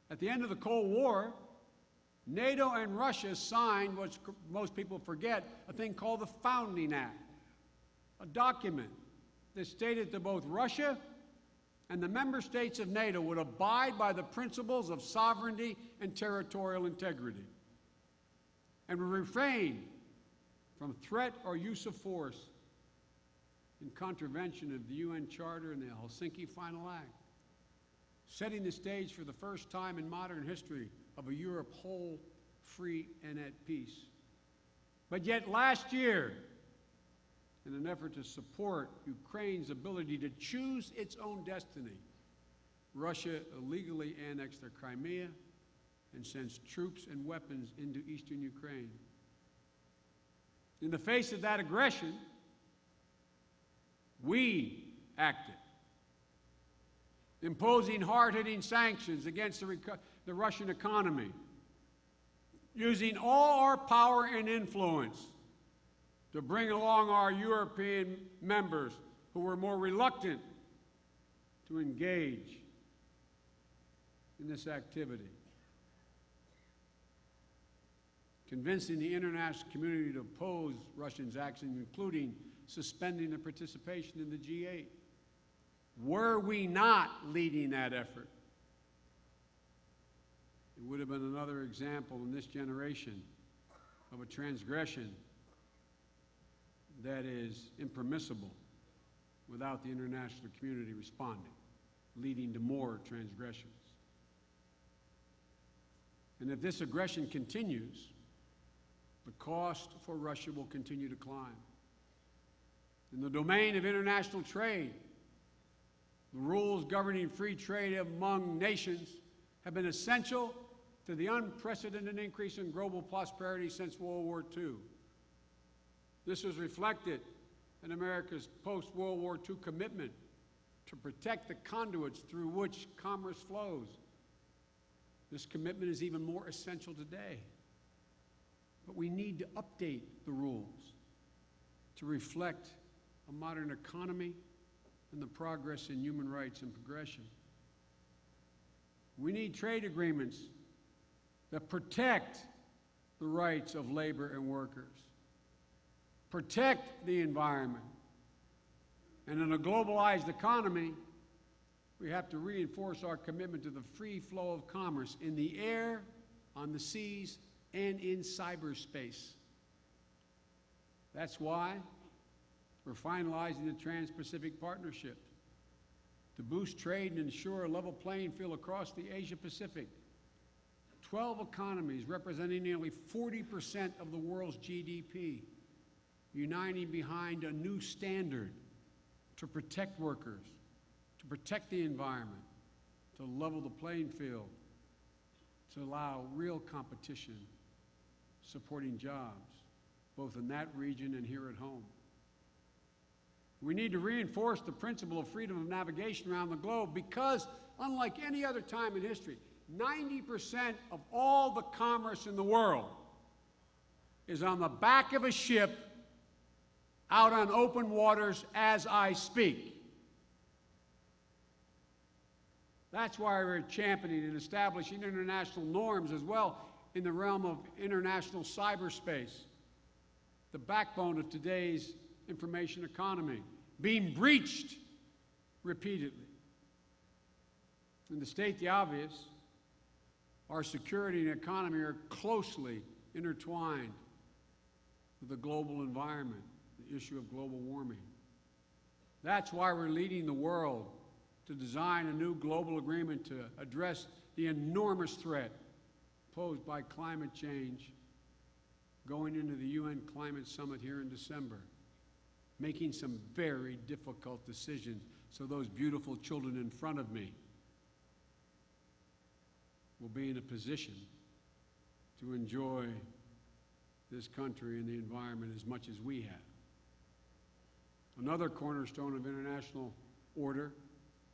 At the end of the Cold War, NATO and Russia signed what most people forget, a thing called the Founding Act, a document that stated that both Russia and the member states of NATO would abide by the principles of sovereignty and territorial integrity, and would refrain from threat or use of force in contravention of the UN Charter and the Helsinki Final Act, setting the stage for the first time in modern history of a Europe whole, free, and at peace. But yet last year, in an effort to support Ukraine's ability to choose its own destiny, Russia illegally annexed their Crimea and sends troops and weapons into eastern Ukraine. In the face of that aggression, we acted, imposing hard-hitting sanctions against the Russian economy, using all our power and influence to bring along our European members who were more reluctant to engage in this activity, convincing the international community to oppose Russia's actions, including suspending their participation in the G8. Were we not leading that effort, it would have been another example in this generation of a transgression that is impermissible without the international community responding, leading to more transgressions. And if this aggression continues, the cost for Russia will continue to climb. In the domain of international trade, the rules governing free trade among nations have been essential to the unprecedented increase in global prosperity since World War II. This was reflected in America's post-World War II commitment to protect the conduits through which commerce flows. This commitment is even more essential today. But we need to update the rules to reflect a modern economy and the progress in human rights and progression. We need trade agreements that protect the rights of labor and workers, protect the environment. And in a globalized economy, we have to reinforce our commitment to the free flow of commerce in the air, on the seas, and in cyberspace. That's why we're finalizing the Trans-Pacific Partnership to boost trade and ensure a level playing field across the Asia-Pacific. 12 economies representing nearly 40% of the world's GDP, uniting behind a new standard to protect workers, to protect the environment, to level the playing field, to allow real competition, supporting jobs, both in that region and here at home. We need to reinforce the principle of freedom of navigation around the globe because, unlike any other time in history, 90% of all the commerce in the world is on the back of a ship out on open waters as I speak. That's why we're championing and establishing international norms as well in the realm of international cyberspace, the backbone of today's information economy, being breached repeatedly. And to state the obvious, our security and economy are closely intertwined with the global environment, the issue of global warming. That's why we're leading the world to design a new global agreement to address the enormous threat posed by climate change, going into the UN Climate Summit here in December, making some very difficult decisions so those beautiful children in front of me will be in a position to enjoy this country and the environment as much as we have. Another cornerstone of international order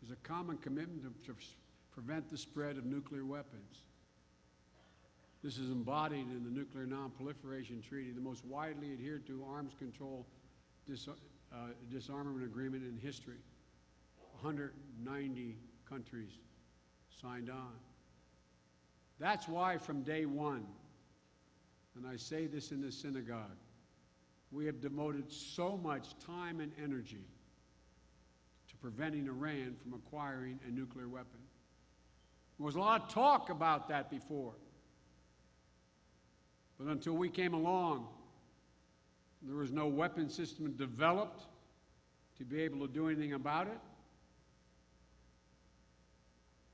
is a common commitment to prevent the spread of nuclear weapons. This is embodied in the Nuclear Non-Proliferation Treaty, the most widely adhered to arms control disarmament agreement in history. 190 countries signed on. That's why from day one, and I say this in the synagogue, we have devoted so much time and energy to preventing Iran from acquiring a nuclear weapon. There was a lot of talk about that before. But until we came along, there was no weapon system developed to be able to do anything about it.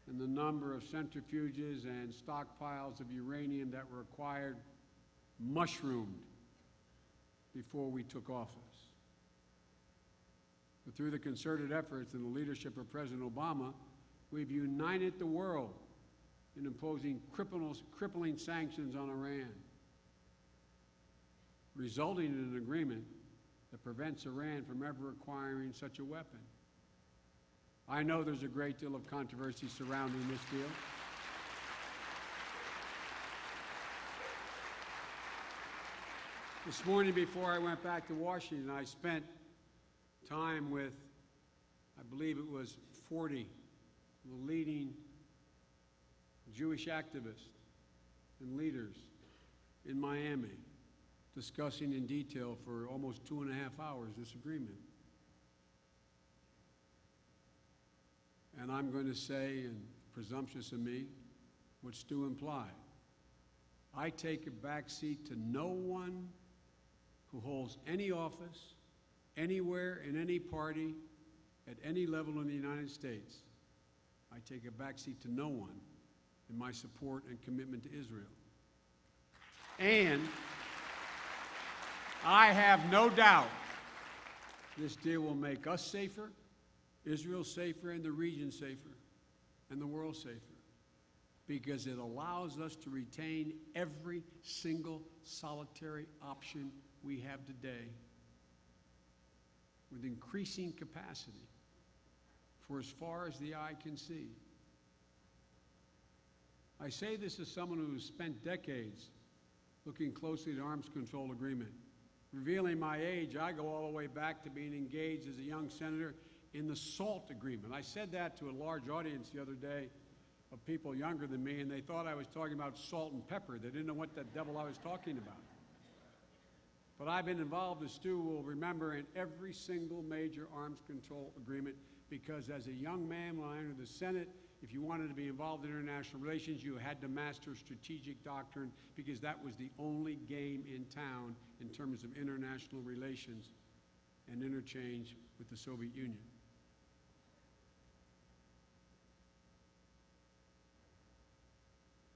And the number of centrifuges and stockpiles of uranium that were acquired mushroomed before we took office. But through the concerted efforts and the leadership of President Obama, we've united the world in imposing crippling sanctions on Iran, resulting in an agreement that prevents Iran from ever acquiring such a weapon. I know there's a great deal of controversy surrounding this deal. This morning before I went back to Washington, I spent time with, I believe it was 40 of the leading Jewish activists and leaders in Miami, discussing in detail for almost 2.5 hours this agreement. And I'm going to say, and presumptuous of me, what Stu implied. I take a back seat to no one who holds any office, anywhere, in any party, at any level in the United States. I take a back seat to no one in my support and commitment to Israel. And I have no doubt this deal will make us safer, Israel safer, and the region safer, and the world safer, because it allows us to retain every single solitary option we have today with increasing capacity for as far as the eye can see. I say this as someone who has spent decades looking closely at the arms control agreement. Revealing my age, I go all the way back to being engaged as a young senator in the SALT agreement. I said that to a large audience the other day of people younger than me, and they thought I was talking about salt and pepper. They didn't know what the devil I was talking about. But I've been involved, as Stu will remember, in every single major arms control agreement, because as a young man when I entered the Senate, if you wanted to be involved in international relations, you had to master strategic doctrine, because that was the only game in town in terms of international relations and interchange with the Soviet Union.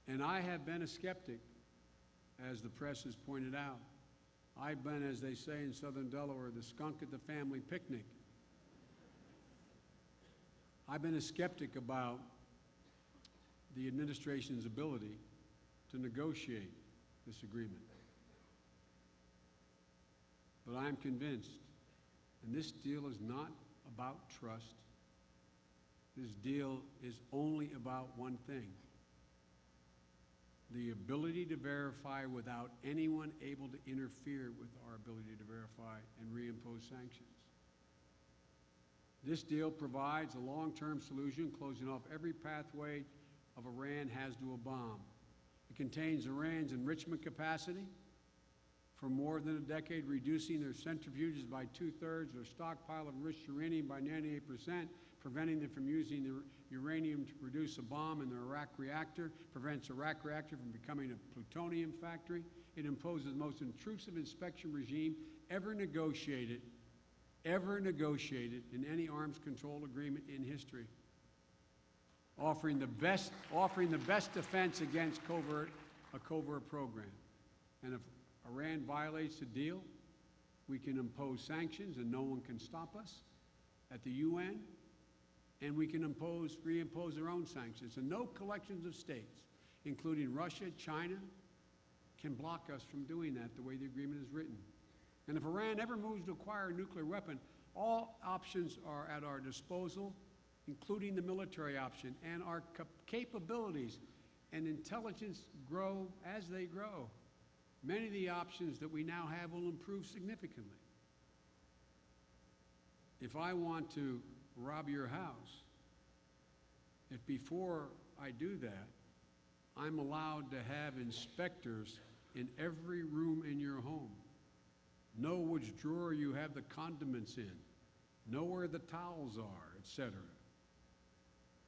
And I have been a skeptic, as the press has pointed out. I've been, as they say in southern Delaware, the skunk at the family picnic. I've been a skeptic about the administration's ability to negotiate this agreement. But I'm convinced, and this deal is not about trust. This deal is only about one thing: the ability to verify without anyone able to interfere with our ability to verify and reimpose sanctions. This deal provides a long-term solution, closing off every pathway of Iran has to a bomb. It contains Iran's enrichment capacity for more than a decade, reducing their centrifuges by 2/3, their stockpile of enriched uranium by 98%, preventing them from using the uranium to produce a bomb in their Iraq reactor, prevents Iraq reactor from becoming a plutonium factory. It imposes the most intrusive inspection regime ever negotiated in any arms control agreement in history, offering the best defense against a covert program. And if Iran violates the deal, we can impose sanctions and no one can stop us at the UN, and we can reimpose our own sanctions. And no collections of states, including Russia, China, can block us from doing that the way the agreement is written. And if Iran ever moves to acquire a nuclear weapon, all options are at our disposal, including the military option, and our capabilities and intelligence grow as they grow. Many of the options that we now have will improve significantly. If I want to rob your house, if before I do that, I'm allowed to have inspectors in every room in your home, know which drawer you have the condiments in, know where the towels are, etc.,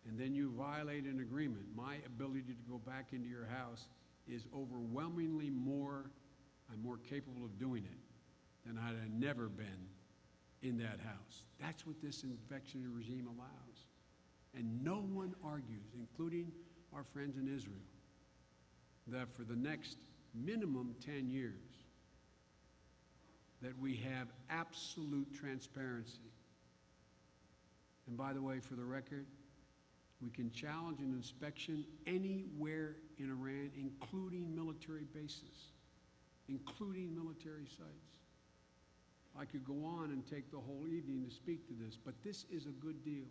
and then you violate an agreement, my ability to go back into your house is overwhelmingly more, I'm more capable of doing it than I'd have never been in that house. That's what this inspection regime allows. And no one argues, including our friends in Israel, that for the next minimum 10 years, that we have absolute transparency. And by the way, for the record, we can challenge an inspection anywhere in Iran, including military bases, including military sites. I could go on and take the whole evening to speak to this, but this is a good deal.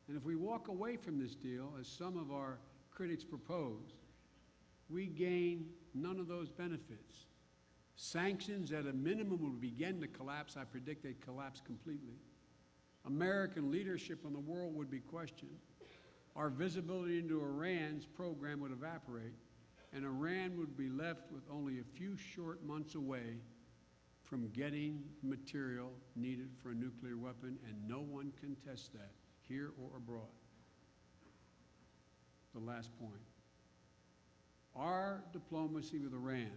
And if we walk away from this deal, as some of our critics propose, we gain none of those benefits. Sanctions at a minimum will begin to collapse. I predict they'd collapse completely. American leadership in the world would be questioned. Our visibility into Iran's program would evaporate, and Iran would be left with only a few short months away from getting material needed for a nuclear weapon, and no one can test that, here or abroad. The last point. Our diplomacy with Iran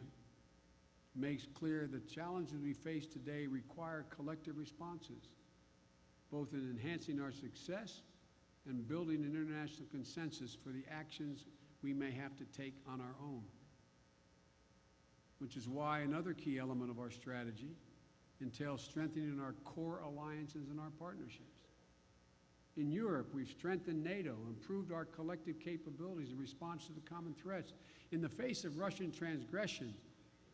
makes clear that challenges we face today require collective responses, both in enhancing our success and building an international consensus for the actions we may have to take on our own. Which is why another key element of our strategy entails strengthening our core alliances and our partnerships. In Europe, we've strengthened NATO, improved our collective capabilities in response to the common threats. In the face of Russian transgression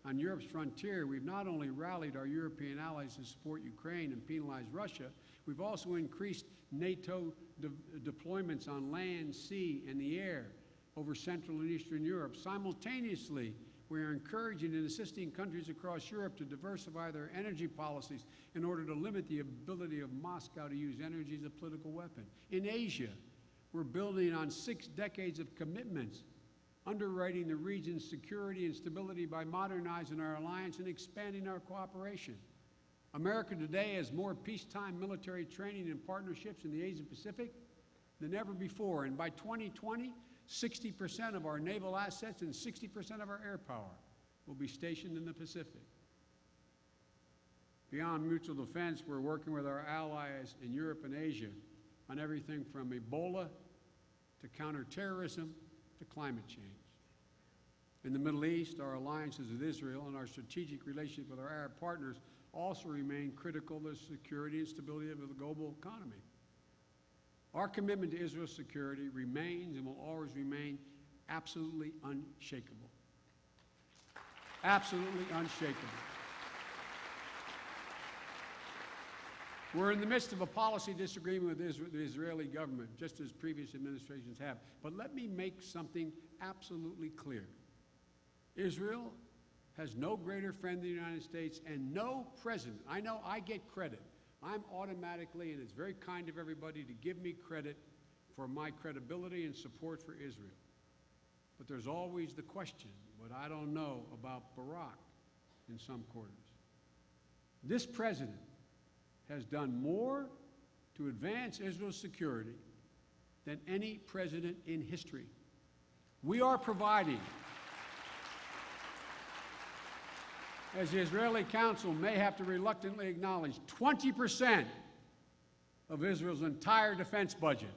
on Europe's frontier, we've not only rallied our European allies to support Ukraine and penalize Russia, we've also increased NATO deployments on land, sea, and the air over Central and Eastern Europe. Simultaneously, we are encouraging and assisting countries across Europe to diversify their energy policies in order to limit the ability of Moscow to use energy as a political weapon. In Asia, we're building on 6 decades of commitments, underwriting the region's security and stability by modernizing our alliance and expanding our cooperation. America today has more peacetime military training and partnerships in the Asia Pacific than ever before, and by 2020, 60% of our naval assets and 60% of our air power will be stationed in the Pacific. Beyond mutual defense, we're working with our allies in Europe and Asia on everything from Ebola to counterterrorism to climate change. In the Middle East, our alliances with Israel and our strategic relationship with our Arab partners also remain critical to the security and stability of the global economy. Our commitment to Israel's security remains and will always remain absolutely unshakable. Absolutely unshakable. We're in the midst of a policy disagreement with the Israeli government, just as previous administrations have. But let me make something absolutely clear. Israel has no greater friend than the United States and no president. I know I get credit. I'm automatically, and it's very kind of everybody to give me credit for my credibility and support for Israel. But there's always the question, what I don't know about Barack in some quarters. This president has done more to advance Israel's security than any president in history. We are providing, as the Israeli Council may have to reluctantly acknowledge, 20% of Israel's entire defense budget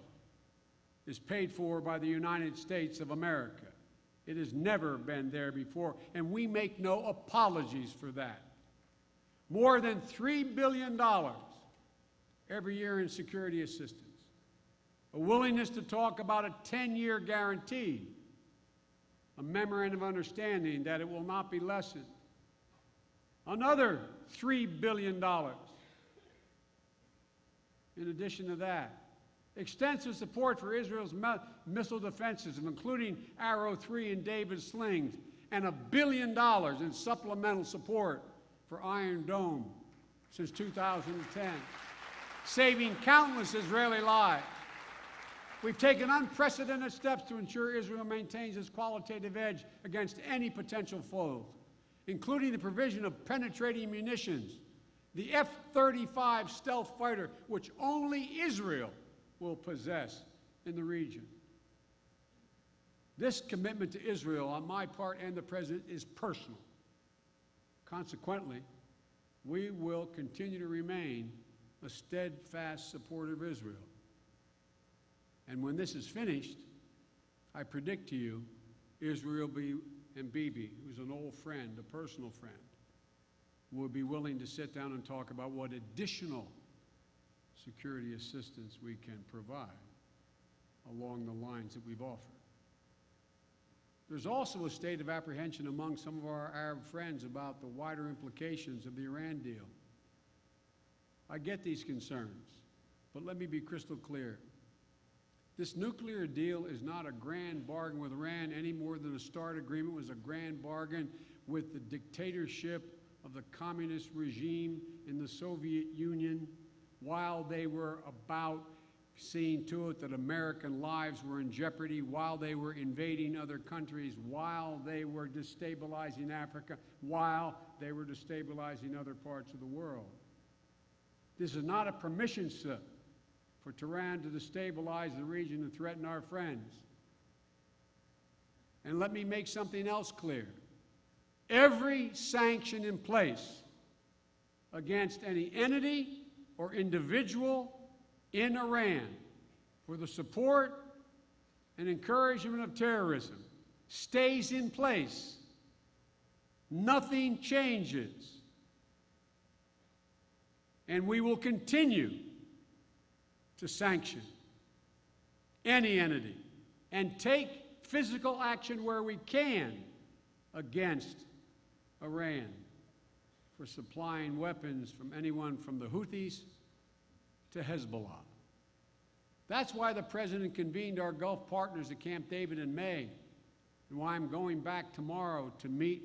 is paid for by the United States of America. It has never been there before, and we make no apologies for that. More than $3 billion every year in security assistance. A willingness to talk about a 10-year guarantee, a memorandum of understanding that it will not be lessened. Another $3 billion. In addition to that, extensive support for Israel's missile defense system, including Arrow 3 and David slings, and $1 billion in supplemental support for Iron Dome since 2010, saving countless Israeli lives. We've taken unprecedented steps to ensure Israel maintains its qualitative edge against any potential foes, including the provision of penetrating munitions, the F-35 stealth fighter, which only Israel will possess in the region. This commitment to Israel on my part and the President is personal. Consequently, we will continue to remain a steadfast supporter of Israel. And when this is finished, I predict to you, Israel and Bibi, who's an old friend, a personal friend, will be willing to sit down and talk about what additional security assistance we can provide along the lines that we've offered. There's also a state of apprehension among some of our Arab friends about the wider implications of the Iran deal. I get these concerns, but let me be crystal clear. This nuclear deal is not a grand bargain with Iran any more than the START agreement was a grand bargain with the dictatorship of the communist regime in the Soviet Union while they were about seeing to it that American lives were in jeopardy, while they were invading other countries, while they were destabilizing Africa, while they were destabilizing other parts of the world. This is not a permission slip for Tehran to destabilize the region and threaten our friends. And let me make something else clear. Every sanction in place against any entity or individual in Iran for the support and encouragement of terrorism stays in place. Nothing changes. And we will continue to sanction any entity and take physical action where we can against Iran for supplying weapons from anyone from the Houthis to Hezbollah. That's why the President convened our Gulf partners at Camp David in May and why I'm going back tomorrow to meet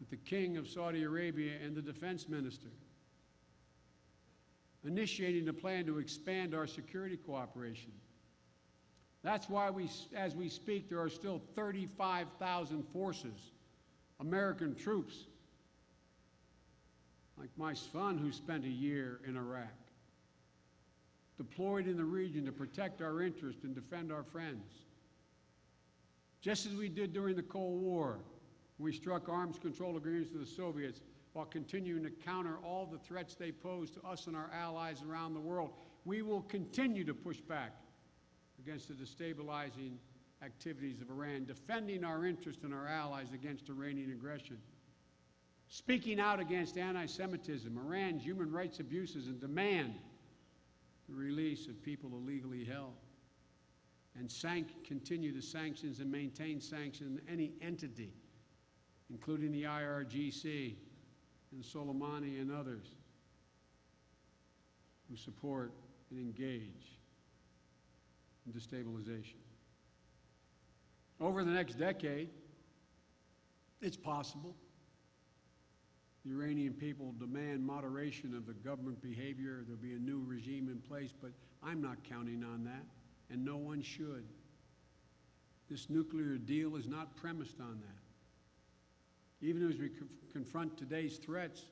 with the King of Saudi Arabia and the Defense Minister, initiating a plan to expand our security cooperation. That's why as we speak, there are still 35,000 forces, American troops, like my son who spent a year in Iraq, deployed in the region to protect our interests and defend our friends. Just as we did during the Cold War, we struck arms control agreements with the Soviets while continuing to counter all the threats they pose to us and our allies around the world. We will continue to push back against the destabilizing activities of Iran, defending our interests and our allies against Iranian aggression, speaking out against anti-Semitism, Iran's human rights abuses, and demand the release of people illegally held, and continue the sanctions and maintain sanctions on any entity, including the IRGC and Soleimani and others who support and engage in destabilization. Over the next decade, it's possible the Iranian people will demand moderation of the government behavior. There'll be a new regime in place, but I'm not counting on that, and no one should. This nuclear deal is not premised on that. Even as we confront today's threats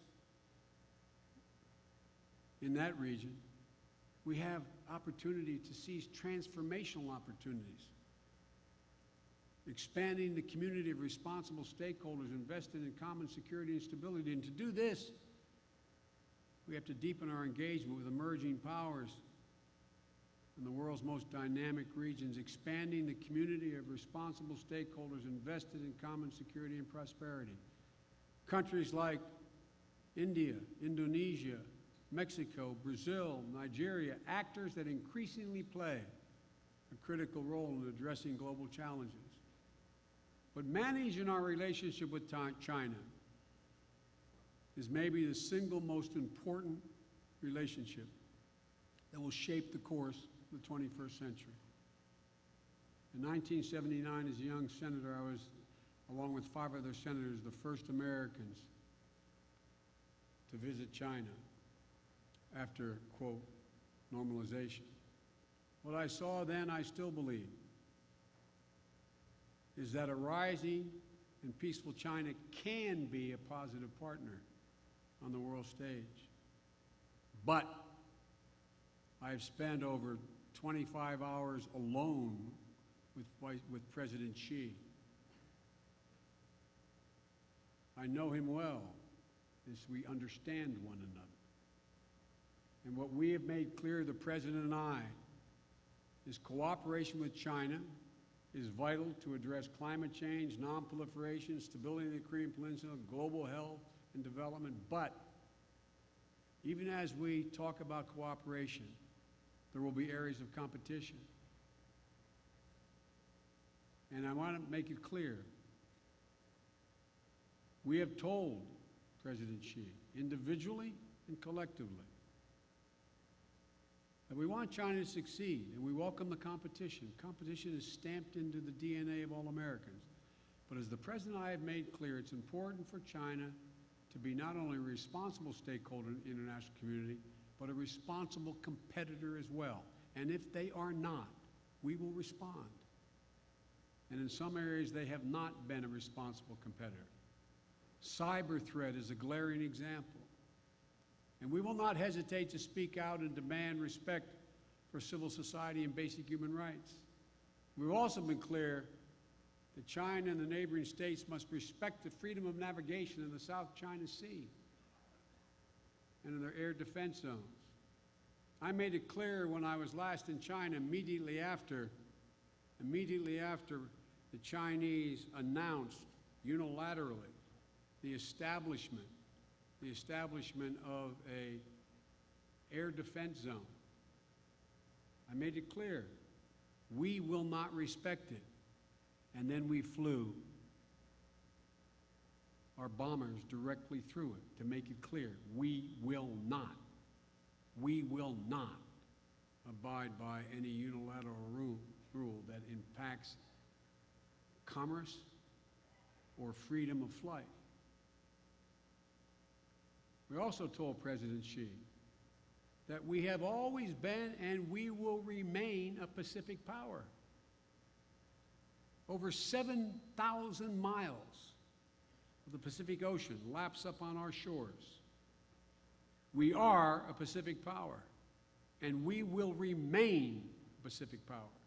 in that region, we have opportunity to seize transformational opportunities, expanding the community of responsible stakeholders invested in common security and stability. And to do this, we have to deepen our engagement with emerging powers in the world's most dynamic regions, expanding the community of responsible stakeholders invested in common security and prosperity. Countries like India, Indonesia, Mexico, Brazil, Nigeria, actors that increasingly play a critical role in addressing global challenges. But managing our relationship with China is maybe the single most important relationship that will shape the course of the 21st century. In 1979, as a young senator, I was, along with 5 other senators, the first Americans to visit China after, quote, normalization. What I saw then, I still believe, is that a rising and peaceful China can be a positive partner on the world stage. But I've spent over 25 hours alone with President Xi. I know him well, as we understand one another. And what we have made clear, the President and I, is cooperation with China is vital to address climate change, non-proliferation, stability in the Korean Peninsula, global health and development. But even as we talk about cooperation, there will be areas of competition. And I want to make it clear, we have told President Xi, individually and collectively, that we want China to succeed, and we welcome the competition. Competition is stamped into the DNA of all Americans. But as the President and I have made clear, it's important for China to be not only a responsible stakeholder in the international community, but a responsible competitor as well. And if they are not, we will respond. And in some areas, they have not been a responsible competitor. Cyber threat is a glaring example. And we will not hesitate to speak out and demand respect for civil society and basic human rights. We've also been clear that China and the neighboring states must respect the freedom of navigation in the South China Sea and in their air defense zones. I made it clear when I was last in China, immediately after the Chinese announced unilaterally the establishment of a air defense zone. I made it clear, we will not respect it. And then we flew our bombers directly through it to make it clear, we will not abide by any unilateral rule that impacts commerce, or freedom of flight. We also told President Xi that we have always been and we will remain a Pacific power. Over 7,000 miles of the Pacific Ocean laps up on our shores. We are a Pacific power, and we will remain a Pacific power.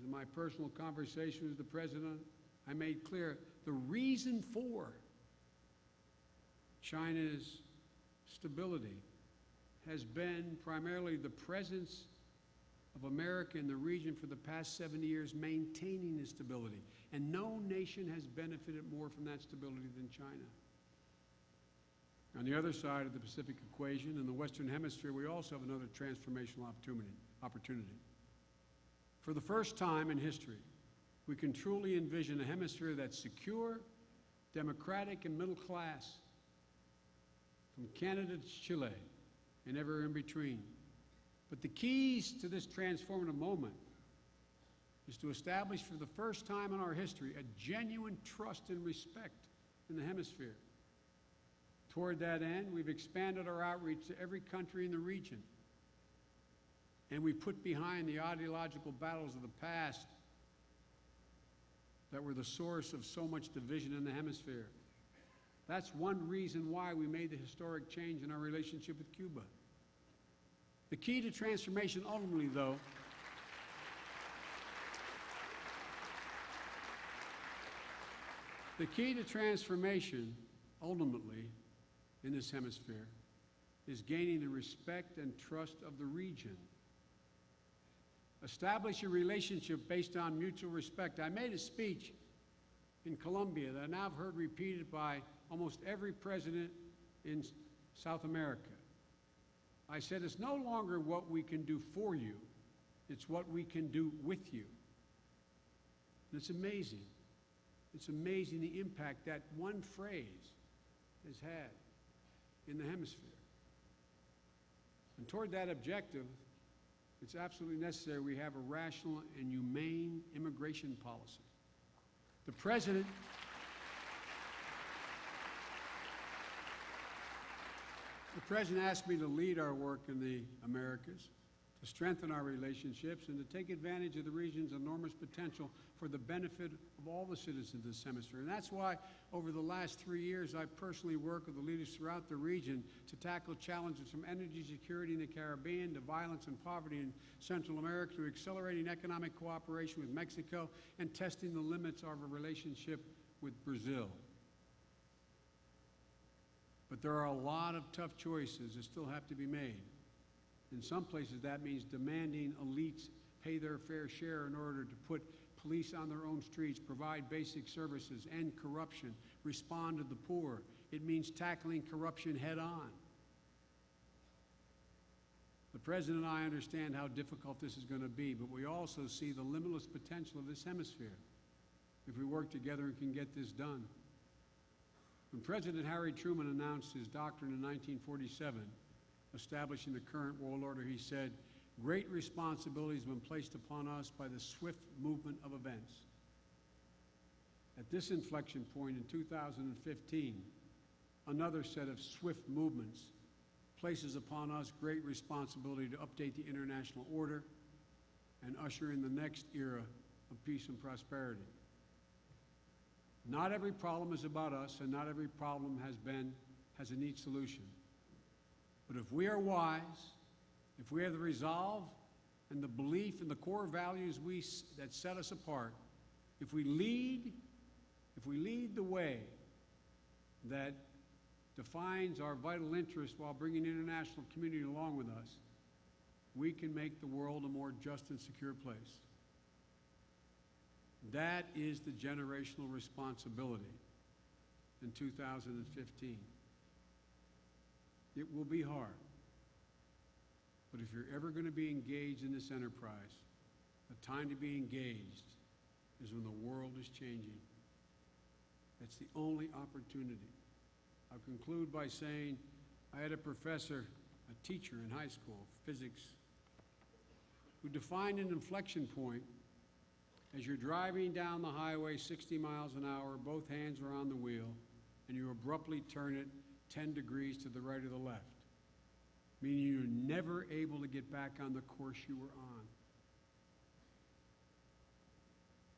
In my personal conversation with the President, I made clear the reason for China's stability has been primarily the presence of America in the region for the past 70 years, maintaining the stability. And no nation has benefited more from that stability than China. On the other side of the Pacific equation, in the Western Hemisphere, we also have another transformational opportunity. For the first time in history, we can truly envision a hemisphere that's secure, democratic, and middle class, from Canada to Chile, and ever in between. But the keys to this transformative moment is to establish for the first time in our history a genuine trust and respect in the hemisphere. Toward that end, we've expanded our outreach to every country in the region, and we put behind the ideological battles of the past that were the source of so much division in the hemisphere. That's one reason why we made the historic change in our relationship with Cuba. The key to transformation ultimately, though, the key to transformation ultimately in this hemisphere is gaining the respect and trust of the region. Establish a relationship based on mutual respect. I made a speech in Colombia that I now have heard repeated by almost every president in South America. I said, it's no longer what we can do for you, it's what we can do with you. And it's amazing. It's amazing the impact that one phrase has had in the hemisphere. And toward that objective, it's absolutely necessary we have a rational and humane immigration policy. The President asked me to lead our work in the Americas, to strengthen our relationships, and to take advantage of the region's enormous potential for the benefit of all the citizens of this hemisphere. And that's why, over the last 3 years, I've personally worked with the leaders throughout the region to tackle challenges from energy security in the Caribbean to violence and poverty in Central America to accelerating economic cooperation with Mexico and testing the limits of our relationship with Brazil. But there are a lot of tough choices that still have to be made. In some places, that means demanding elites pay their fair share in order to put police on their own streets, provide basic services, end corruption, respond to the poor. It means tackling corruption head on. The President and I understand how difficult this is going to be, but we also see the limitless potential of this hemisphere if we work together and can get this done. When President Harry Truman announced his doctrine in 1947, establishing the current world order, he said, "Great responsibility has been placed upon us by the swift movement of events." At this inflection point in 2015, another set of swift movements places upon us great responsibility to update the international order and usher in the next era of peace and prosperity. Not every problem is about us, and not every problem has a neat solution. But if we are wise, if we have the resolve and the belief in the core values that set us apart, if we lead the way that defines our vital interest while bringing the international community along with us, we can make the world a more just and secure place. That is the generational responsibility in 2015. It will be hard, but if you're ever going to be engaged in this enterprise, the time to be engaged is when the world is changing. That's the only opportunity. I'll conclude by saying I had a professor, a teacher in high school, physics, who defined an inflection point As you're driving down the highway 60 miles an hour, both hands are on the wheel, and you abruptly turn it 10 degrees to the right or the left, meaning you're never able to get back on the course you were on.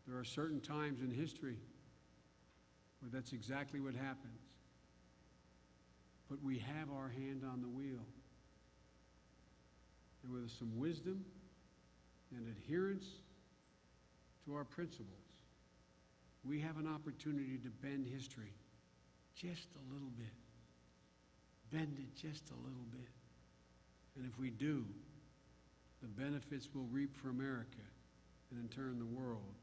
There are certain times in history where that's exactly what happens. But we have our hand on the wheel. And with some wisdom and adherence to our principles, we have an opportunity to bend history just a little bit. Bend it just a little bit. And if we do, the benefits we'll reap for America, and in turn the world,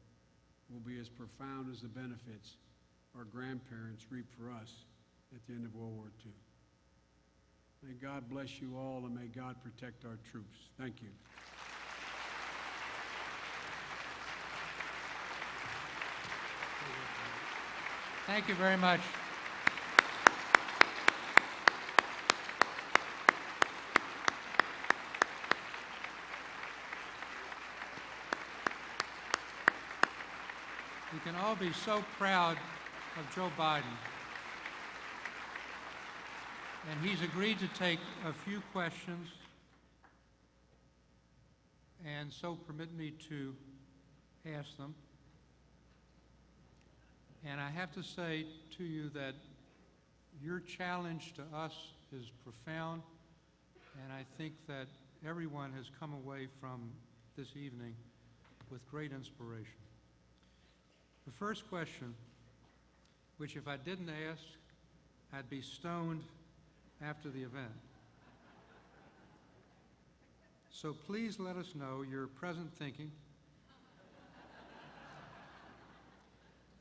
will be as profound as the benefits our grandparents reaped for us at the end of World War II. May God bless you all, and may God protect our troops. Thank you. Thank you very much. We can all be so proud of Joe Biden. And he's agreed to take a few questions. And so permit me to ask them. And I have to say to you that your challenge to us is profound, and I think that everyone has come away from this evening with great inspiration. The first question, which if I didn't ask, I'd be stoned after the event. So please let us know your present thinking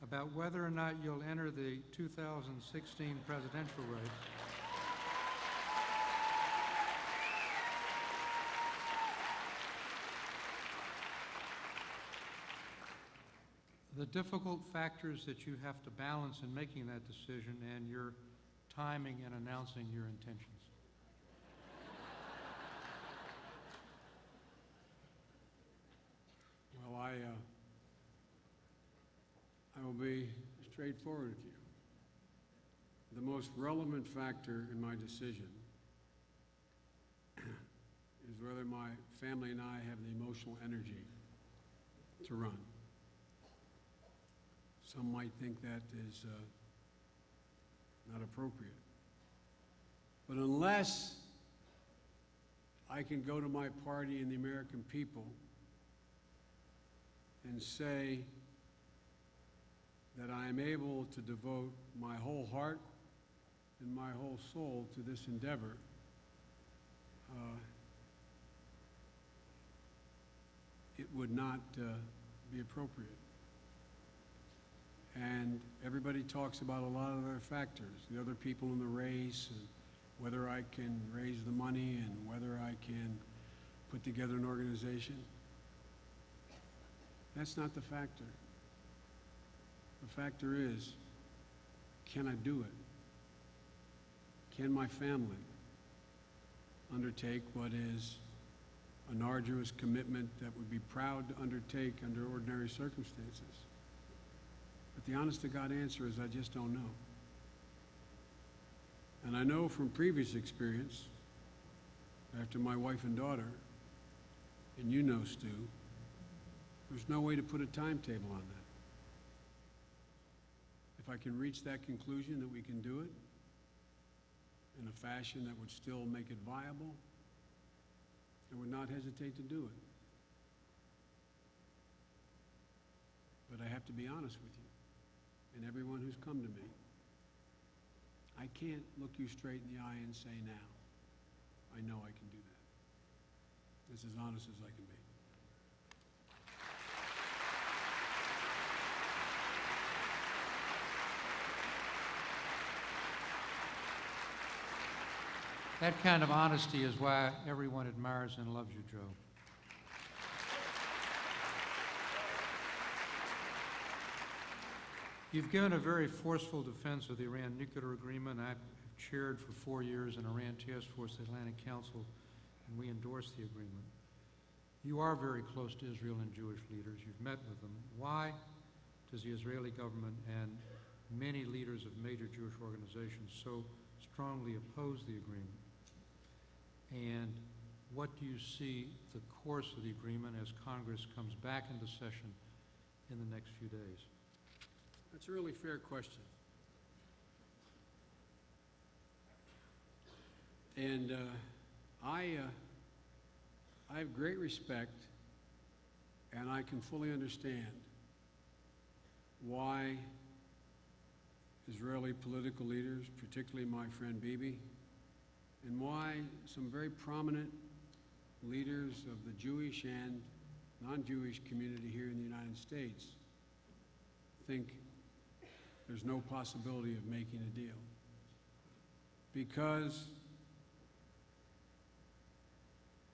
about whether or not you'll enter the 2016 presidential race. The difficult factors that you have to balance in making that decision, and your timing in announcing your intentions. Well, I will be straightforward with you. The most relevant factor in my decision is whether my family and I have the emotional energy to run. Some might think that is not appropriate. But unless I can go to my party and the American people and say that I am able to devote my whole heart and my whole soul to this endeavor, it would not be appropriate. And everybody talks about a lot of other factors, the other people in the race, and whether I can raise the money and whether I can put together an organization. That's not the factor. The factor is, can I do it? Can my family undertake what is an arduous commitment that would be proud to undertake under ordinary circumstances? But the honest-to-God answer is I just don't know. And I know from previous experience, after my wife and daughter, and you know, Stu, there's no way to put a timetable on that. If I can reach that conclusion that we can do it in a fashion that would still make it viable, I would not hesitate to do it. But I have to be honest with you and everyone who's come to me. I can't look you straight in the eye and say now, I know I can do that. It's as honest as I can be. That kind of honesty is why everyone admires and loves you, Joe. You've given a very forceful defense of the Iran nuclear agreement. I've chaired for 4 years an Iran task force at the Atlantic Council, and we endorsed the agreement. You are very close to Israel and Jewish leaders. You've met with them. Why does the Israeli government and many leaders of major Jewish organizations so strongly oppose the agreement? And what do you see the course of the agreement as Congress comes back into session in the next few days? That's a really fair question. And I have great respect, and I can fully understand why Israeli political leaders, particularly my friend Bibi, and why some very prominent leaders of the Jewish and non-Jewish community here in the United States think there's no possibility of making a deal. Because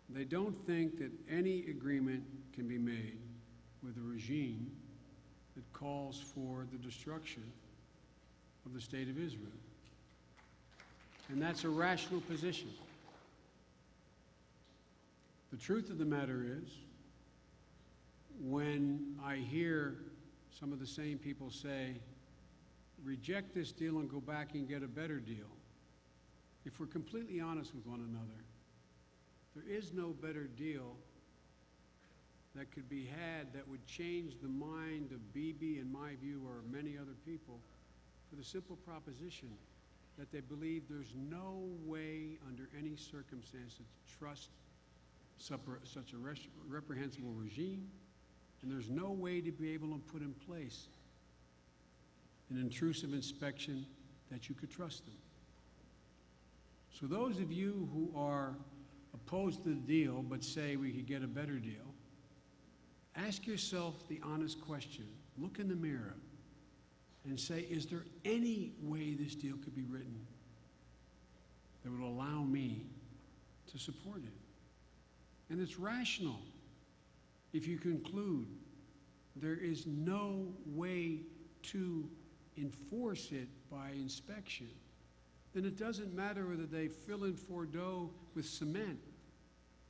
they don't think that any agreement can be made with a regime that calls for the destruction of the State of Israel. And that's a rational position. The truth of the matter is, when I hear some of the same people say, reject this deal and go back and get a better deal, if we're completely honest with one another, there is no better deal that could be had that would change the mind of Bibi, in my view, or many other people, for the simple proposition that they believe there's no way under any circumstances to trust such a reprehensible regime, and there's no way to be able to put in place an intrusive inspection that you could trust them. So those of you who are opposed to the deal but say we could get a better deal, ask yourself the honest question, look in the mirror and say, is there any way this deal could be written that would allow me to support it? And it's rational if you conclude there is no way to enforce it by inspection, then it doesn't matter whether they fill in Bordeaux with cement,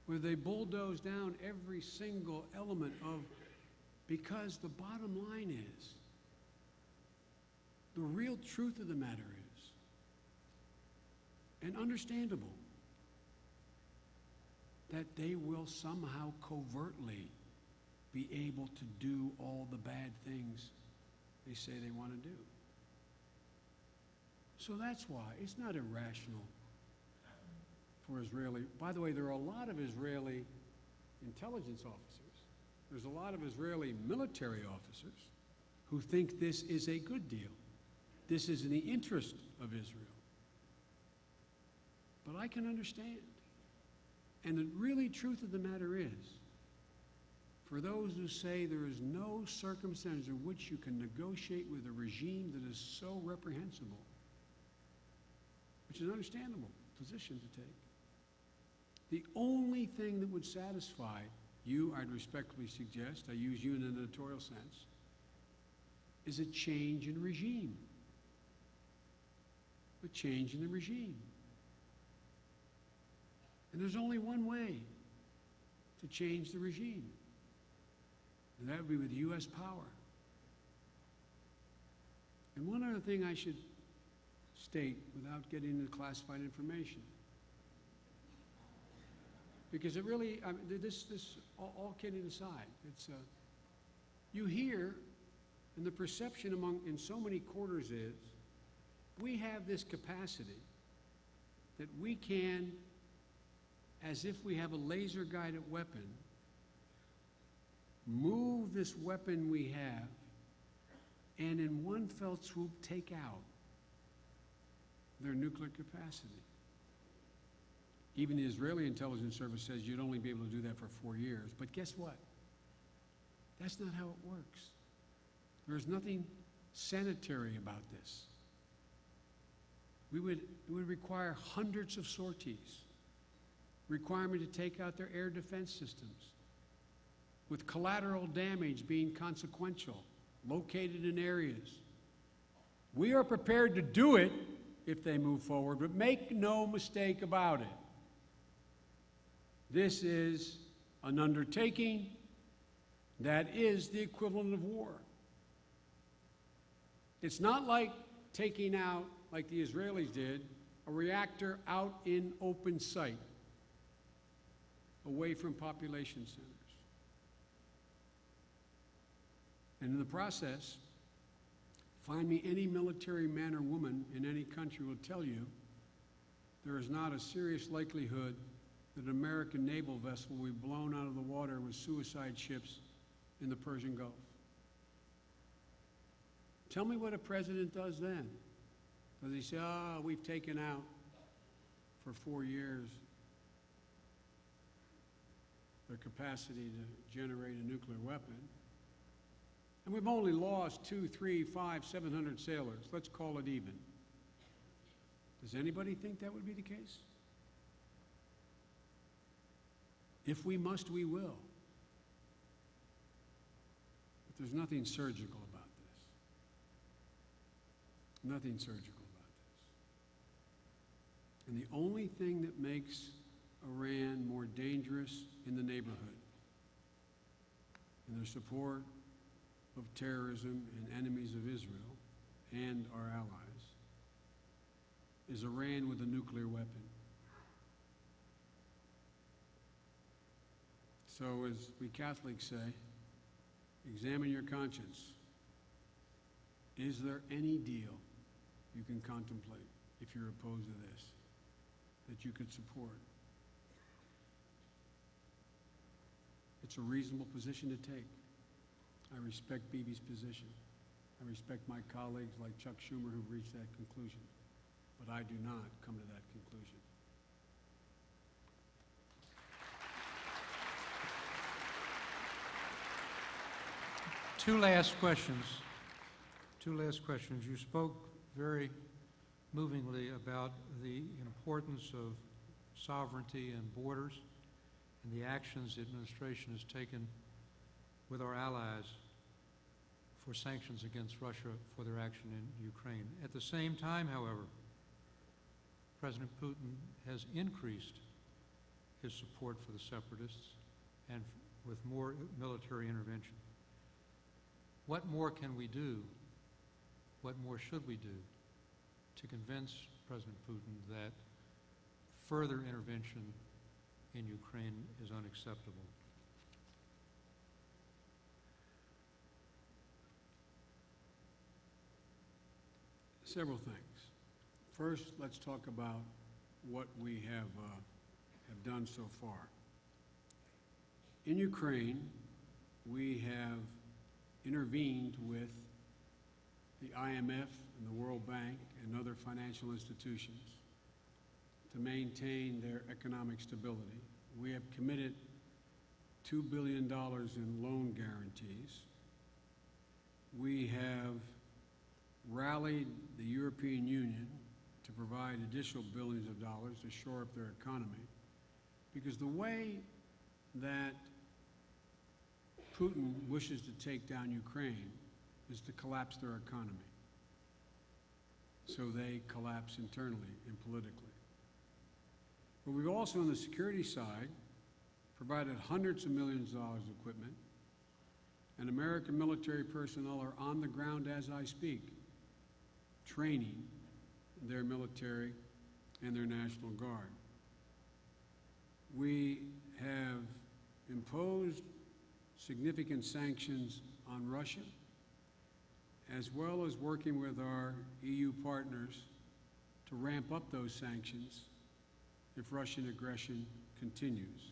whether they bulldoze down every single element of, because the bottom line is, the real truth of the matter is, and understandable, that they will somehow covertly be able to do all the bad things they say they want to do. So that's why it's not irrational for Israeli. By the way, there are a lot of Israeli intelligence officers. There's a lot of Israeli military officers who think this is a good deal. This is in the interest of Israel. But I can understand. And the really truth of the matter is, for those who say there is no circumstance in which you can negotiate with a regime that is so reprehensible, which is an understandable position to take, the only thing that would satisfy you, I'd respectfully suggest, I use you in an editorial sense, is a change in regime. A change in the regime. And there's only one way to change the regime, and that would be with U.S. power. And one other thing I should state without getting into classified information, because it really, I mean, this all kidding aside, it's you hear, and the perception in so many quarters is, we have this capacity that we can, as if we have a laser-guided weapon, move this weapon we have, and in one fell swoop take out their nuclear capacity. Even the Israeli intelligence service says you'd only be able to do that for 4 years. But guess what? That's not how it works. There's nothing sanitary about this. It would require hundreds of sorties, requirement to take out their air defense systems, with collateral damage being consequential, located in areas. We are prepared to do it if they move forward, but make no mistake about it. This is an undertaking that is the equivalent of war. It's not like taking out, like the Israelis did, a reactor out in open sight, away from population centers. And in the process, find me any military man or woman in any country will tell you there is not a serious likelihood that an American naval vessel will be blown out of the water with suicide ships in the Persian Gulf. Tell me what a president does then. Does he say, we've taken out for 4 years their capacity to generate a nuclear weapon, and we've only lost 2, 3, 5, 700 sailors. Let's call it even. Does anybody think that would be the case? If we must, we will. But there's nothing surgical about this. Nothing surgical about this. And the only thing that makes Iran more dangerous in the neighborhood, in their support of terrorism and enemies of Israel and our allies, is Iran with a nuclear weapon. So as we Catholics say, examine your conscience. Is there any deal you can contemplate, if you're opposed to this, that you could support? It's a reasonable position to take. I respect Bibi's position. I respect my colleagues like Chuck Schumer who've reached that conclusion. But I do not come to that conclusion. Two last questions. You spoke very movingly about the importance of sovereignty and borders and the actions the administration has taken with our allies for sanctions against Russia for their action in Ukraine. At the same time, however, President Putin has increased his support for the separatists and with more military intervention. What more can we do? What more should we do to convince President Putin that further intervention in Ukraine is unacceptable? Several things. First, let's talk about what we have done so far. In Ukraine, we have intervened with the IMF and the World Bank and other financial institutions to maintain their economic stability. We have committed $2 billion in loan guarantees. We have rallied the European Union to provide additional billions of dollars to shore up their economy, because the way that Putin wishes to take down Ukraine is to collapse their economy, so they collapse internally and politically. But we've also, on the security side, provided hundreds of millions of dollars of equipment, and American military personnel are on the ground as I speak, training their military and their National Guard. We have imposed significant sanctions on Russia, as well as working with our EU partners to ramp up those sanctions if Russian aggression continues.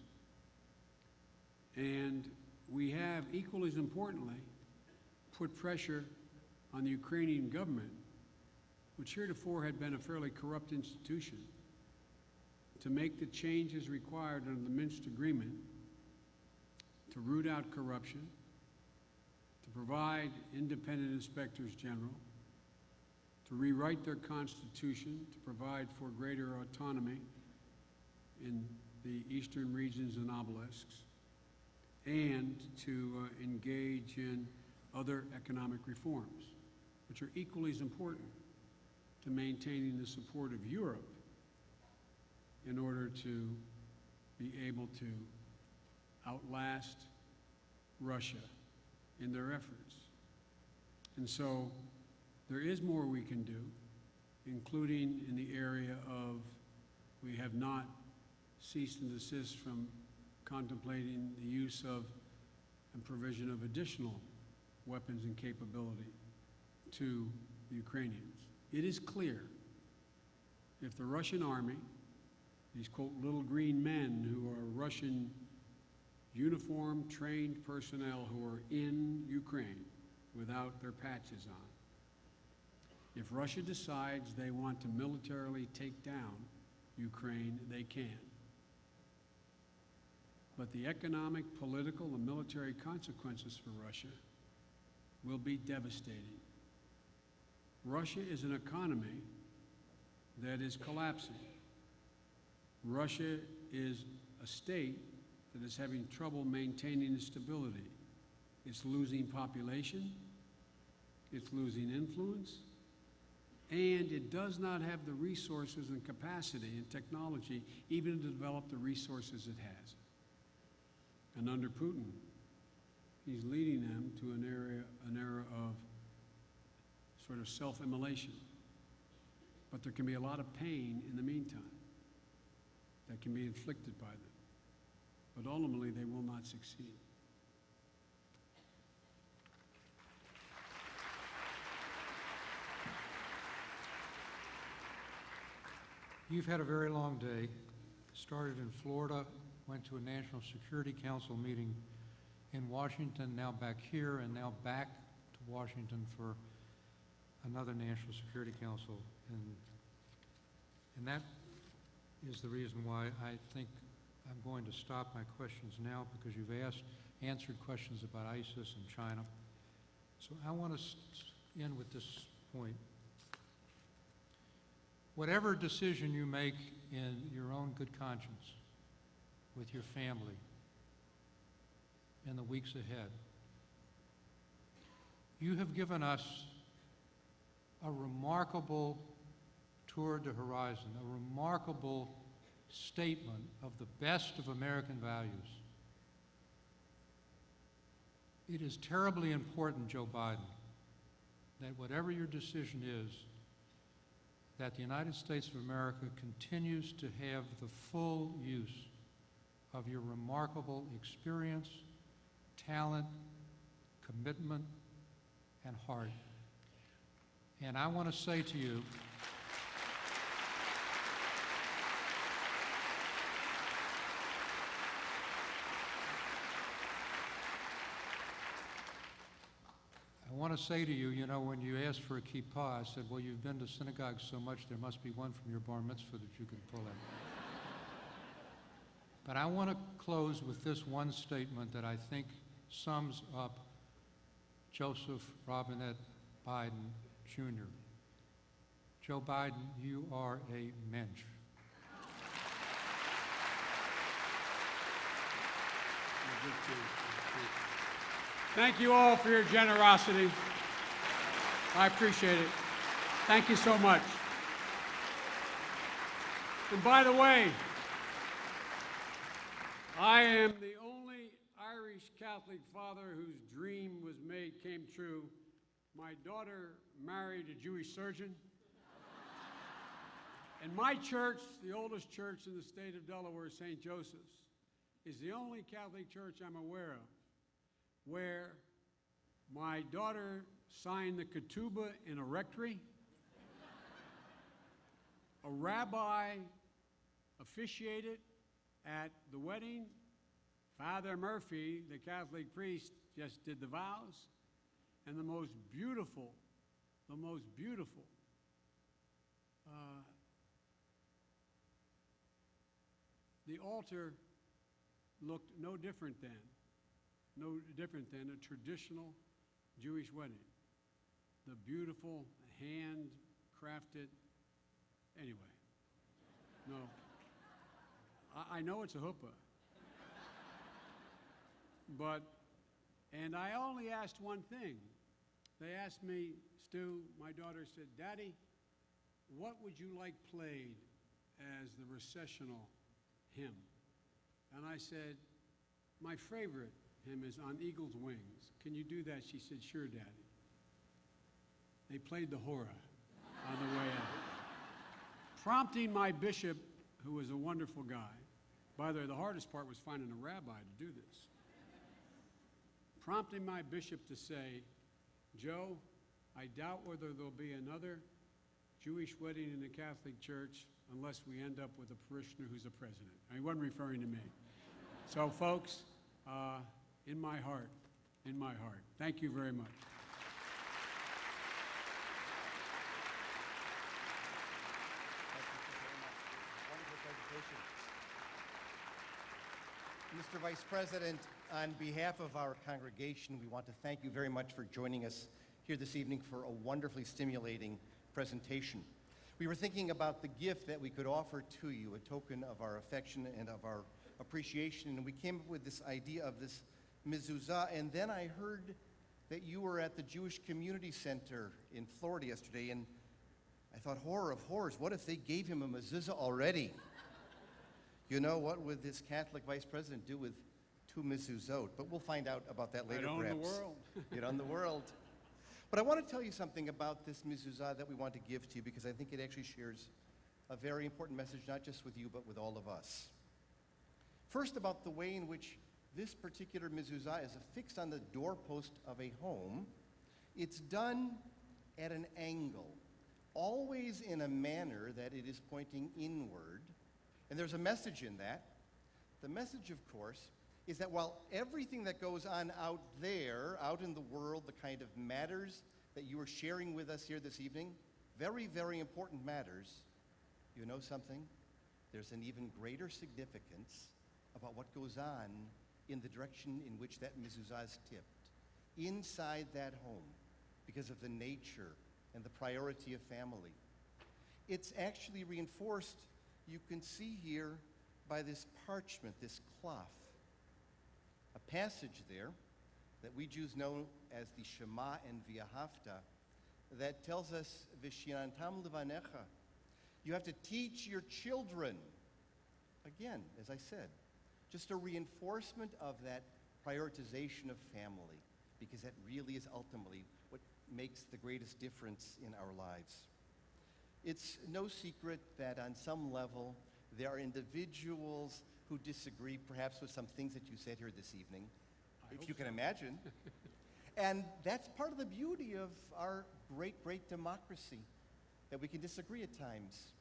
And we have, equally as importantly, put pressure on the Ukrainian government, which heretofore had been a fairly corrupt institution, to make the changes required under the Minsk Agreement to root out corruption, to provide independent inspectors general, to rewrite their constitution, to provide for greater autonomy in the eastern regions and obelisks, and to engage in other economic reforms, which are equally as important to maintaining the support of Europe in order to be able to outlast Russia in their efforts. And so there is more we can do, including in the area of we have not ceased and desist from contemplating the use of and provision of additional weapons and capability to the Ukrainians. It is clear if the Russian army, these quote little green men who are Russian uniformed, trained personnel who are in Ukraine without their patches on, if Russia decides they want to militarily take down Ukraine, they can. But the economic, political, and military consequences for Russia will be devastating. Russia is an economy that is collapsing. Russia is a state that is having trouble maintaining its stability. It's losing population, it's losing influence, and it does not have the resources and capacity and technology even to develop the resources it has. And under Putin, he's leading them to an era of sort of self-immolation. But there can be a lot of pain in the meantime that can be inflicted by them. But ultimately, they will not succeed. You've had a very long day. Started in Florida, went to a National Security Council meeting in Washington, now back here, and now back to Washington for another National Security Council. And that is the reason why I think I'm going to stop my questions now, because you've answered questions about ISIS and China. So I want to end with this point. Whatever decision you make in your own good conscience with your family in the weeks ahead, you have given us a remarkable tour de horizon, a remarkable statement of the best of American values. It is terribly important, Joe Biden, that whatever your decision is, that the United States of America continues to have the full use of your remarkable experience, talent, commitment, and heart. And I want to say to you, you know, when you asked for a kippah, I said, well, you've been to synagogue so much, there must be one from your bar mitzvah that you can pull out. But I want to close with this one statement that I think sums up Joseph Robinette Biden, Jr. Joe Biden, you are a mensch. Thank you all for your generosity. I appreciate it. Thank you so much. And by the way, I am the only Irish Catholic father whose dream came true. My daughter married a Jewish surgeon. And my church, the oldest church in the state of Delaware, St. Joseph's, is the only Catholic church I'm aware of where my daughter signed the ketubah in a rectory, a rabbi officiated at the wedding, Father Murphy, the Catholic priest, just did the vows, and the most beautiful, the altar looked no different than a traditional Jewish wedding. The beautiful, hand-crafted, anyway. No, I know it's a huppah. And I only asked one thing. They asked me, Stu, my daughter said, Daddy, what would you like played as the recessional hymn? And I said, My favorite hymn is On Eagle's Wings. Can you do that? She said, sure, Daddy. They played the hora on the way out. Prompting my bishop, who was a wonderful guy. By the way, the hardest part was finding a rabbi to do this. Prompting my bishop to say, Joe, I doubt whether there'll be another Jewish wedding in the Catholic Church unless we end up with a parishioner who's a president. He wasn't referring to me. So, folks, in my heart, thank you very much. Mr. Vice President, on behalf of our congregation, we want to thank you very much for joining us here this evening for a wonderfully stimulating presentation. We were thinking about the gift that we could offer to you, a token of our affection and of our appreciation, and we came up with this idea of this mezuzah, and then I heard that you were at the Jewish Community Center in Florida yesterday, and I thought, horror of horrors, what if they gave him a mezuzah already? You know, what would this Catholic vice president do with 2 mezuzot? But we'll find out about that later, Right on perhaps. the world. Get on the world. But I want to tell you something about this mezuzah that we want to give to you, because I think it actually shares a very important message, not just with you, but with all of us. First, about the way in which this particular mezuzah is affixed on the doorpost of a home. It's done at an angle, always in a manner that it is pointing inward. And there's a message in that. The message, of course, is that while everything that goes on out there, out in the world, the kind of matters that you are sharing with us here this evening, very, very important matters, you know something? There's an even greater significance about what goes on in the direction in which that mezuzah is tipped, inside that home, because of the nature and the priority of family. It's actually reinforced, you can see here, by this parchment, this cloth. A passage there that we Jews know as the Shema and V'ahavta that tells us, V'shirantam levanecha. You have to teach your children. Again, as I said, just a reinforcement of that prioritization of family, because that really is ultimately what makes the greatest difference in our lives. It's no secret that on some level there are individuals who disagree perhaps with some things that you said here this evening, if you can imagine. And that's part of the beauty of our great, great democracy, that we can disagree at times.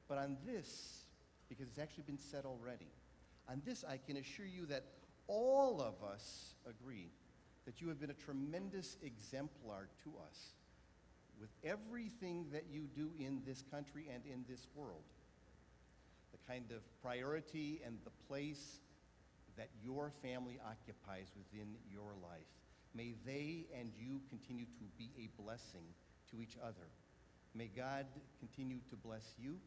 But on this, because it's actually been said already, on this I can assure you that all of us agree that you have been a tremendous exemplar to us with everything that you do in this country and in this world. The kind of priority and the place that your family occupies within your life. May they and you continue to be a blessing to each other. May God continue to bless you,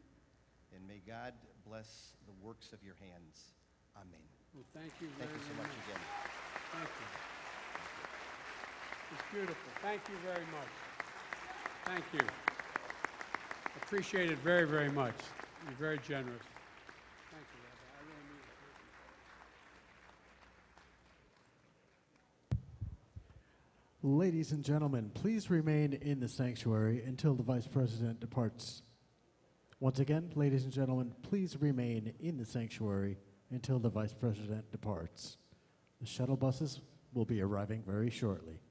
and may God bless the works of your hands. Amen. Well, thank you very, Thank you so much again. Thank you. It's beautiful. Thank you very much. Thank you. Appreciate it very, very much. You're very generous. Thank you, Rabbi. I really mean it. Ladies and gentlemen, please remain in the sanctuary until the Vice President departs. Once again, ladies and gentlemen, please remain in the sanctuary until the Vice President departs. The shuttle buses will be arriving very shortly.